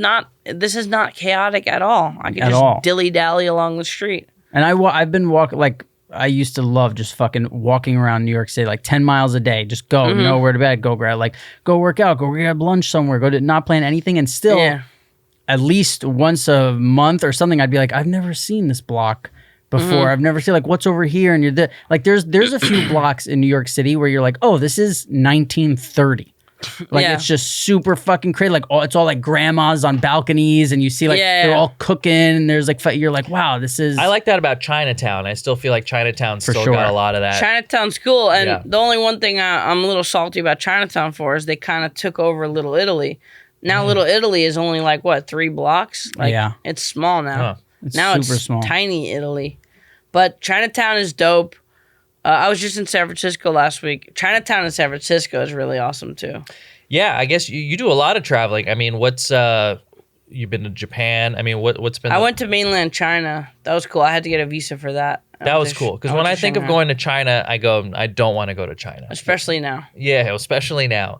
is not chaotic at all. I can just dilly dally along the street. And I've been walking, like, I used to love just fucking walking around New York City, like 10 miles a day. Just go, nowhere to bed, go work out, go grab lunch somewhere, go to not plan anything. And still, at least once a month or something, I'd be like, I've never seen this block before. I've never seen, like, what's over here? And you're there. Like, there's a few blocks in New York City where you're like, oh, this is 1930. Like it's just super fucking crazy. Like it's all like grandmas on balconies, and you see like they're all cooking. And there's like you're like, wow, this is. I like that about Chinatown. I still feel like Chinatown's still got a lot of that. Chinatown's cool, and the only one thing I'm a little salty about Chinatown for is they kind of took over Little Italy. Now Little Italy is only like what 3 blocks. Like it's small now. It's now super small. Tiny Italy, but Chinatown is dope. I was just in San Francisco last week. Chinatown in San Francisco is really awesome too. Yeah, I guess you do a lot of traveling. I mean, what's you've been to Japan? I mean, what's been? I went to mainland China. That was cool. I had to get a visa for that. That was cool because when I think of going to China, I don't want to go to China, especially now. Yeah, especially now.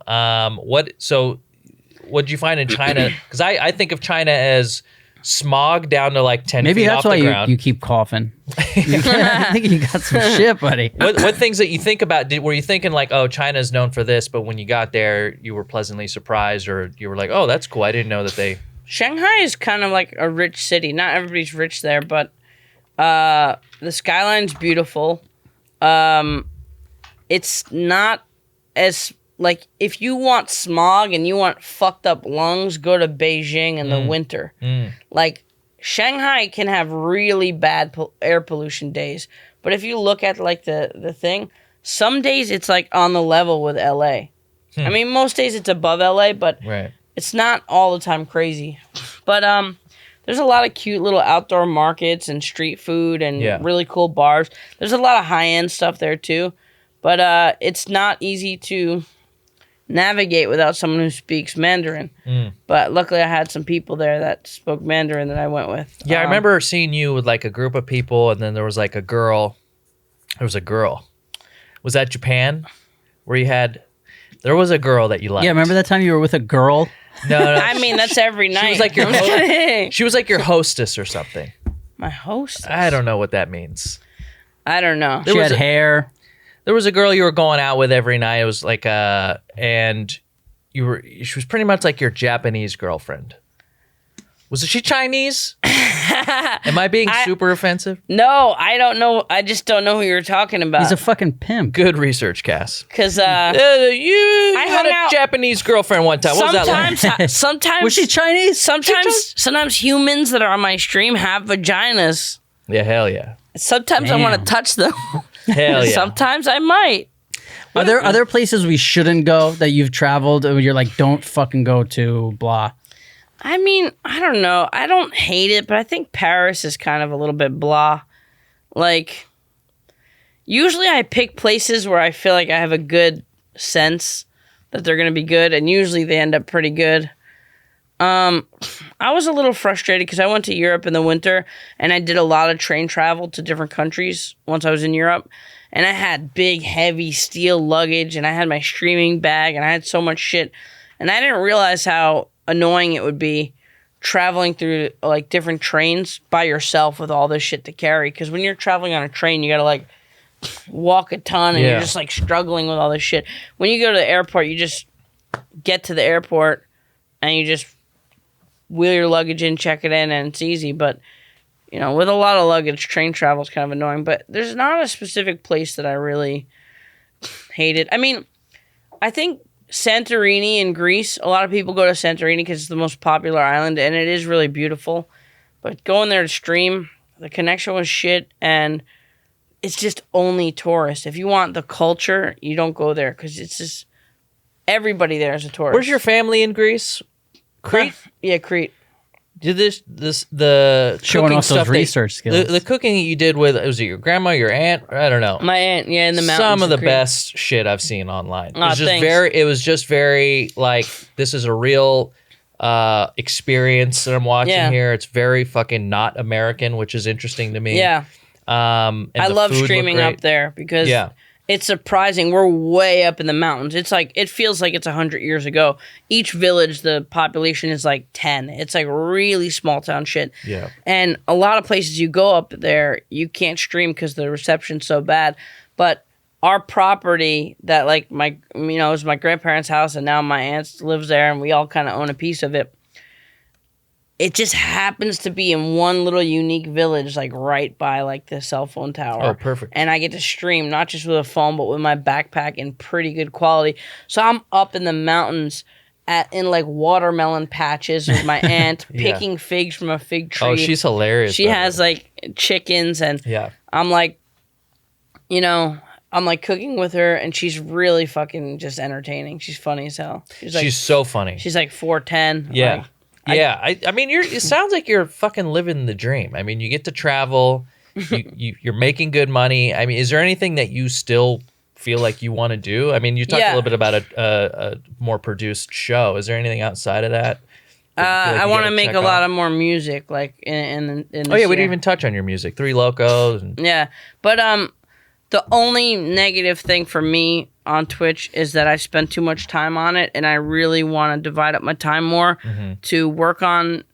What did you find in China? Because I think of China as smog down to like 10 Maybe feet that's off the why ground. you keep coughing. I think you got some shit, buddy. What things that you think about? Were you thinking like, oh, China's known for this, but when you got there, you were pleasantly surprised, or you were like, oh, that's cool. I didn't know that they. Shanghai is kind of like a rich city. Not everybody's rich there, but the skyline's beautiful. It's not as like if you want smog and you want fucked up lungs, go to Beijing in the winter. Like Shanghai can have really bad air pollution days, but if you look at like the thing, some days it's like on the level with LA. I mean, most days it's above LA, but it's not all the time crazy. But there's a lot of cute little outdoor markets and street food and really cool bars. There's a lot of high-end stuff there too, but it's not easy to navigate without someone who speaks Mandarin. But luckily I had some people there that spoke Mandarin that I went with. Yeah, I remember seeing you with like a group of people, and then there was like a girl. There was a girl. Was that Japan? Where you had... There was a girl that you liked. Yeah, remember that time you were with a girl? No. I mean, that's every night. She was like your she was like your hostess or something. My hostess? I don't know what that means. I don't know. She had hair. There was a girl you were going out with every night. It was like and she was pretty much like your Japanese girlfriend. Was she Chinese? Am I being super offensive? No, I don't know. I just don't know who you're talking about. He's a fucking pimp. Good research, Cass. Because you had a Japanese girlfriend one time. What was that like? Sometimes Was she Chinese? Sometimes humans that are on my stream have vaginas. Yeah, hell yeah. Sometimes I want to touch them. Hell yeah. Sometimes I might. Are there other places we shouldn't go that you've traveled and you're like, don't fucking go to blah? I mean, I don't know. I don't hate it, but I think Paris is kind of a little bit blah. Like, usually I pick places where I feel like I have a good sense that they're going to be good, and usually they end up pretty good. I was a little frustrated because I went to Europe in the winter, and I did a lot of train travel to different countries once I was in Europe, and I had big, heavy steel luggage, and I had my streaming bag, and I had so much shit, and I didn't realize how annoying it would be traveling through like different trains by yourself with all this shit to carry, because when you're traveling on a train you gotta like walk a ton and you're just like struggling with all this shit. When you go to the airport, you just get to the airport and you just wheel your luggage in, check it in, and it's easy. But you know, with a lot of luggage, train travel is kind of annoying. But there's not a specific place that I really hated. I mean, I think Santorini in Greece, a lot of people go to Santorini because it's the most popular island, and it is really beautiful. But going there to stream, the connection was shit, and it's just only tourists. If you want the culture, you don't go there because it's just everybody there is a tourist. Where's your family in Greece? Crete? Yeah, Crete. Did the Showing cooking off stuff those research skills. The cooking that you did with, was it your grandma, your aunt? I don't know. My aunt, yeah, in the mountains. Some of the Crete. best shit I've seen online. Aw, It was just very like, this is a real experience that I'm watching here. It's very fucking not American, which is interesting to me. Yeah. And I the love food looked streaming great. up there because it's surprising. We're way up in the mountains. It's like, it feels like it's 100 years ago. Each village, the population is like 10. It's like really small town shit. Yeah. And a lot of places you go up there, you can't stream because the reception's so bad. But our property that like my, you know, it was my grandparents' house, and now my aunt lives there, and we all kind of own a piece of it. It just happens to be in one little unique village, like right by like the cell phone tower. Oh, perfect. And I get to stream not just with a phone, but with my backpack in pretty good quality. So I'm up in the mountains in like watermelon patches with my aunt picking figs from a fig tree. Oh, she's hilarious. She has like chickens, and I'm like, you know, I'm like cooking with her, and she's really fucking just entertaining. She's funny as hell. She's so funny. She's like 4'10". Yeah. Like, I mean, it sounds like you're fucking living the dream. I mean, you get to travel, you're making good money. I mean, is there anything that you still feel like you want to do? I mean, you talked a little bit about a more produced show. Is there anything outside of that? I want to make a lot of more music, like in we didn't even touch on your music. Three Locos. Yeah, but the only negative thing for me on Twitch is that I spend too much time on it, and I really want to divide up my time more to work on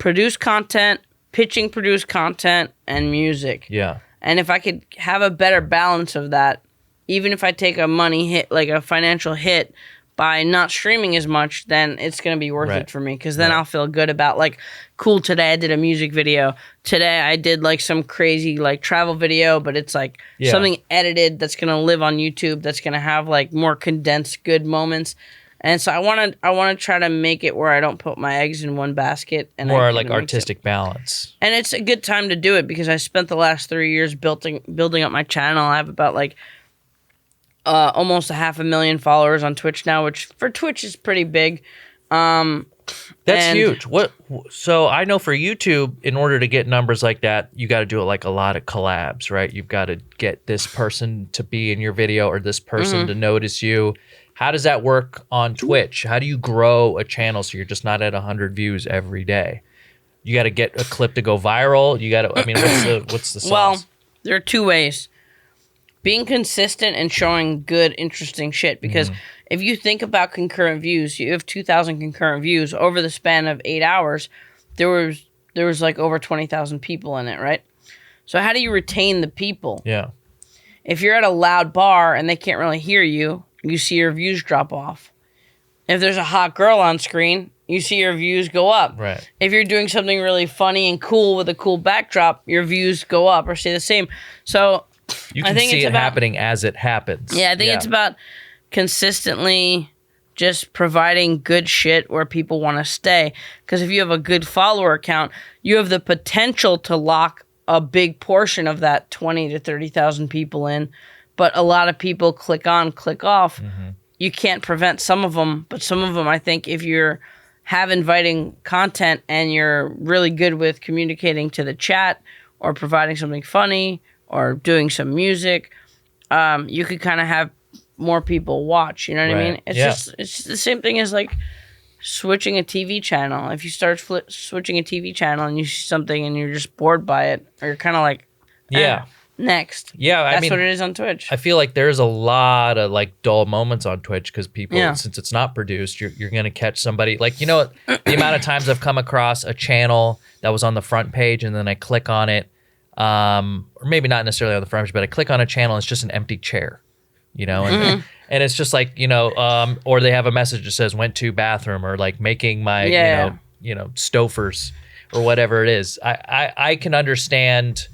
produce content, pitching produced content, and music. Yeah. And if I could have a better balance of that, even if I take a money hit, like a financial hit by not streaming as much, then it's going to be worth it for me. Because then I'll feel good about, like, cool, today I did a music video. Today I did, like, some crazy, like, travel video, but it's, like, something edited that's going to live on YouTube, that's going to have, like, more condensed good moments. And so I want to try to make it where I don't put my eggs in one basket. And more like artistic balance. And it's a good time to do it because I spent the last 3 years building up my channel. I have about, like, almost 500,000 followers on Twitch now, which for Twitch is pretty big. That's huge. So I know for YouTube, in order to get numbers like that, you got to do it like a lot of collabs, right? You've got to get this person to be in your video or this person to notice you. How does that work on Twitch? How do you grow a channel so you're just not at 100 views every day? You got to get a clip to go viral. You got to. I mean, what's the sauce? Well, there are two ways. Being consistent and showing good, interesting shit. Because if you think about concurrent views, you have 2,000 concurrent views over the span of 8 hours. There was like over 20,000 people in it, right? So how do you retain the people? Yeah. If you're at a loud bar and they can't really hear you, you see your views drop off. If there's a hot girl on screen, you see your views go up. Right. If you're doing something really funny and cool with a cool backdrop, your views go up or stay the same. So you can see it happening as it happens. Yeah, I think it's about consistently just providing good shit where people want to stay. Because if you have a good follower count, you have the potential to lock a big portion of that 20 to 30,000 people in. But a lot of people click on, click off. You can't prevent some of them, but some of them, I think, if you have inviting content and you're really good with communicating to the chat or providing something funny or doing some music, you could kind of have more people watch. You know what I mean? It's just the same thing as like switching a TV channel. If you start switching a TV channel and you see something and you're just bored by it, or you're kind of like, next. Yeah, that's what it is on Twitch. I feel like there's a lot of like dull moments on Twitch because people, since it's not produced, you're going to catch somebody. Like, you know, the amount of times I've come across a channel that was on the front page and then I click on it, or maybe not necessarily on the front page, but I click on a channel and it's just an empty chair, you know, and it's just like, you know, or they have a message that says went to bathroom or like making my, you know, stofers or whatever it is. I can understand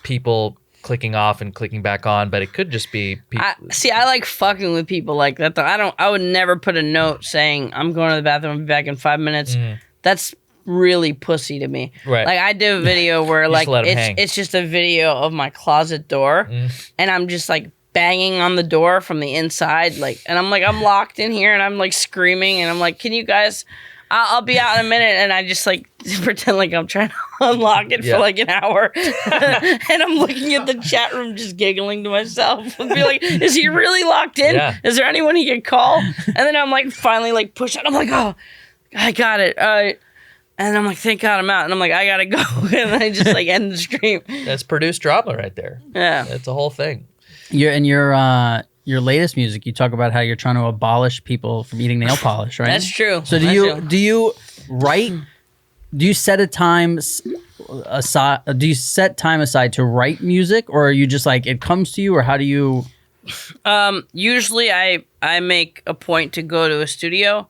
people clicking off and clicking back on, but it could just be people. I like fucking with people like that though. I would never put a note saying I'm going to the bathroom, I'll be back in 5 minutes. That's really pussy to me. Right. Like I did a video where like it's just a video of my closet door and I'm just like banging on the door from the inside, like, and I'm like, I'm locked in here and I'm like screaming and I'm like, can you guys, I'll be out in a minute, and I just like pretend like I'm trying to unlock it for like an hour, and I'm looking at the chat room just giggling to myself and be like, is he really locked in? Is there anyone he can call? And then I'm like finally like push out, I'm like, oh, I got it. And I'm like, thank God I'm out. And I'm like, I gotta go. And I just like end the stream. That's produced drama right there. Yeah. That's a whole thing. Your latest music, you talk about how you're trying to abolish people from eating nail polish, right? That's true. So do you write? Do you set a time aside? Do you set time aside to write music, or are you just like it comes to you, or how do you? Usually, I make a point to go to a studio,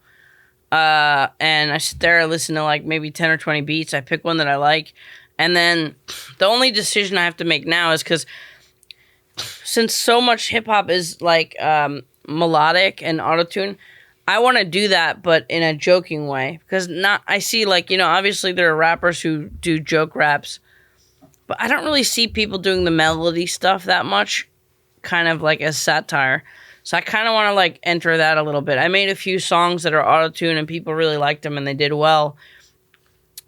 and I sit there and listen to like maybe 10 or 20 beats. I pick one that I like, and then the only decision I have to make now is because since so much hip hop is like melodic and autotune, I want to do that, but in a joking way. Because I see like, you know, obviously there are rappers who do joke raps, but I don't really see people doing the melody stuff that much, kind of like as satire. So I kind of want to like enter that a little bit. I made a few songs that are autotune and people really liked them and they did well.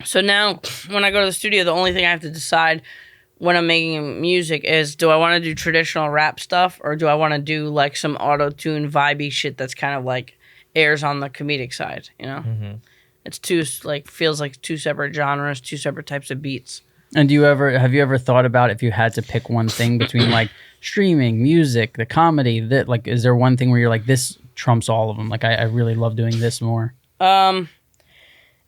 So now when I go to the studio, the only thing I have to decide when I'm making music is, do I want to do traditional rap stuff or do I want to do like some auto-tune vibey shit that's kind of like airs on the comedic side, you know? It's feels like two separate genres, two separate types of beats. And have you ever thought about if you had to pick one thing between like streaming, music, the comedy, that like, is there one thing where you're like, this trumps all of them? Like I really love doing this more.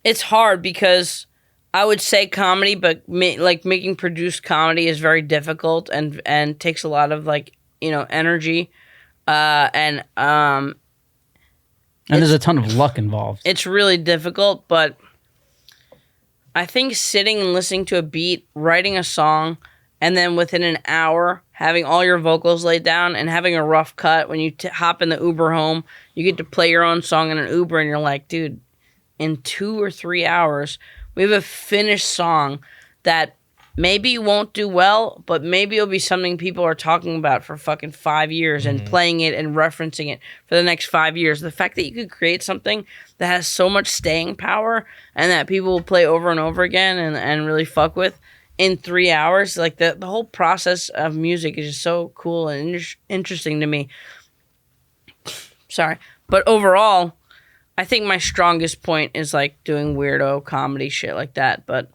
It's hard because I would say comedy, but making produced comedy is very difficult and takes a lot of energy, and there's a ton of luck involved. It's really difficult, but I think sitting and listening to a beat, writing a song, and then within an hour having all your vocals laid down and having a rough cut when you hop in the Uber home, you get to play your own song in an Uber, and you're like, dude, in 2 or 3 hours, we have a finished song that maybe won't do well, but maybe it'll be something people are talking about for fucking 5 years and playing it and referencing it for the next 5 years. The fact that you could create something that has so much staying power and that people will play over and over again and really fuck with in 3 hours, like the whole process of music is just so cool and interesting to me. Sorry. But overall, I think my strongest point is like doing weirdo comedy shit like that. But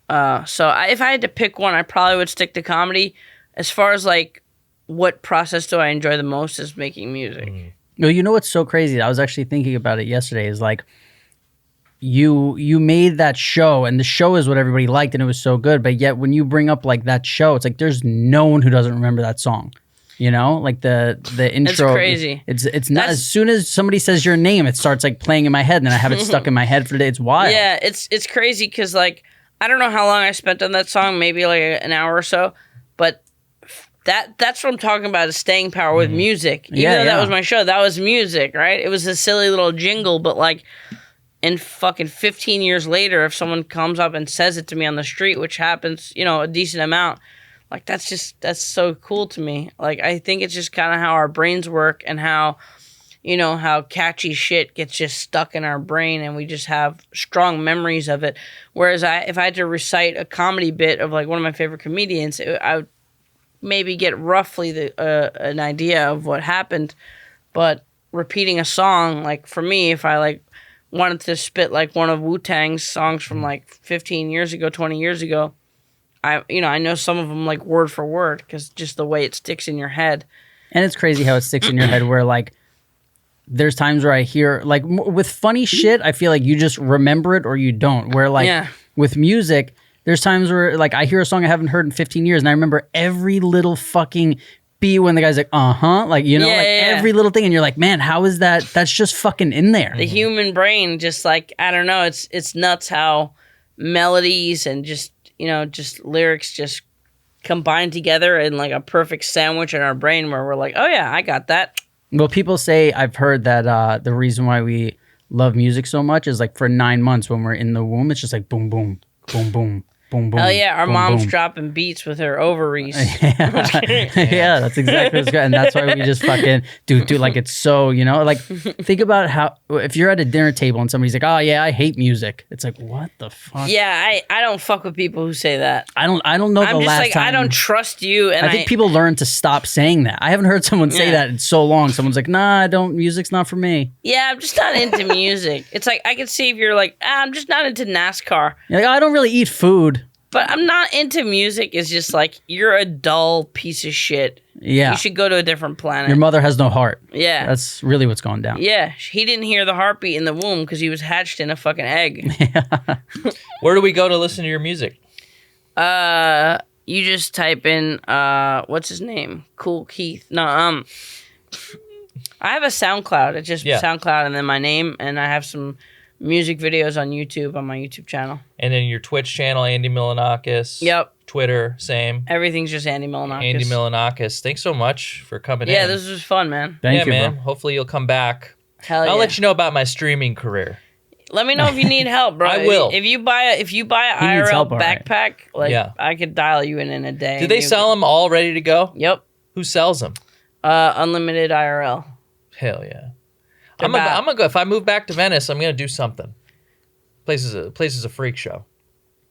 if I had to pick one, I probably would stick to comedy. As far as like what process do I enjoy the most is making music. No, you know what's so crazy? I was actually thinking about it yesterday. Is like you made that show, and the show is what everybody liked, and it was so good. But yet, when you bring up like that show, it's like there's no one who doesn't remember that song. You know, like the intro. It's crazy. It's not. As soon as somebody says your name, it starts like playing in my head, and then I have it stuck in my head for the day. It's wild. Yeah, it's crazy because like I don't know how long I spent on that song, maybe like an hour or so, but that's what I'm talking about is staying power with music. Even though that was my show, that was music, right? It was a silly little jingle, but like in fucking 15 years later, if someone comes up and says it to me on the street, which happens, a decent amount, like that's so cool to me. Like I think it's just kind of how our brains work and how how catchy shit gets just stuck in our brain and we just have strong memories of it. Whereas if I had to recite a comedy bit of like one of my favorite comedians, I would maybe get roughly an idea of what happened. But repeating a song, like for me, if I like wanted to spit like one of Wu-Tang's songs from like 15 years ago, 20 years ago, I know some of them like word for word because just the way it sticks in your head. And it's crazy how it sticks in your head where like there's times where I hear like with funny shit, I feel like you just remember it or you don't. Where like with music, there's times where like I hear a song I haven't heard in 15 years and I remember every little fucking beat when the guy's like, like, every little thing. And you're like, man, how is that? That's just fucking in there. The human brain just like, I don't know. It's nuts how melodies and just lyrics just combine together in like a perfect sandwich in our brain where we're like, oh yeah, I got that. Well, people say, I've heard that the reason why we love music so much is like for 9 months when we're in the womb, it's just like boom, boom, boom, boom, boom, boom. Hell yeah, our boom, mom's boom. dropping beats with her ovaries. Yeah, that's exactly what's good. And that's why we just fucking do like it's so, like think about how if you're at a dinner table and somebody's like, oh yeah, I hate music. It's like, what the fuck? Yeah, I don't fuck with people who say that. I don't know I'm the just last like, time. I don't trust you. And I think people learn to stop saying that. I haven't heard someone say that in so long. Someone's like, nah, I don't, music's not for me. Yeah, I'm just not into music. It's like, I can see if you're like, I'm just not into NASCAR. You're like, oh, I don't really eat food. But I'm not into music. It's just like, you're a dull piece of shit. Yeah. You should go to a different planet. Your mother has no heart. Yeah. That's really what's going down. Yeah. He didn't hear the heartbeat in the womb because he was hatched in a fucking egg. Where do we go to listen to your music? You just type in, what's his name? Cool Keith. No, I have a SoundCloud. It's just SoundCloud and then my name. And I have some music videos on YouTube, on my YouTube channel. And then your Twitch channel, Andy Milonakis. Yep. Twitter, same. Everything's just Andy Milonakis. Andy Milonakis. Thanks so much for coming in. Yeah, this was fun, man. Thank you, man. bro. Hopefully you'll come back. Hell yeah. I'll let you know about my streaming career. Let me know if you need help, bro. I will. If you buy an IRL help, backpack, I could dial you in a day. Do they sell them all ready to go? Yep. Who sells them? Unlimited IRL. Hell yeah. I'm gonna go. If I move back to Venice, I'm gonna do something. Place is a freak show.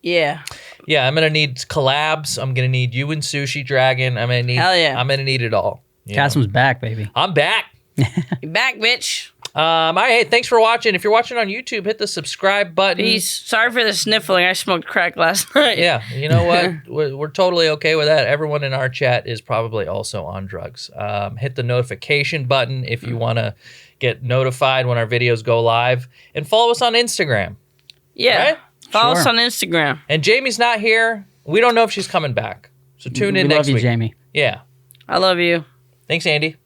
Yeah. Yeah, I'm gonna need collabs. I'm gonna need you and Sushi Dragon. I'm gonna need. Hell yeah. I'm gonna need it all. Kassem's back, baby. I'm back. You back, bitch. Hey, thanks for watching. If you're watching on YouTube, hit the subscribe button. Peace. Sorry for the sniffling. I smoked crack last night. Yeah, you know what? we're totally okay with that. Everyone in our chat is probably also on drugs. Hit the notification button if you want to get notified when our videos go live. And follow us on Instagram. Yeah. Right? Follow us Sure. on Instagram. And Jamie's not here. We don't know if she's coming back. So tune in we next love you, week. Jamie. Yeah. I love you. Thanks, Andy.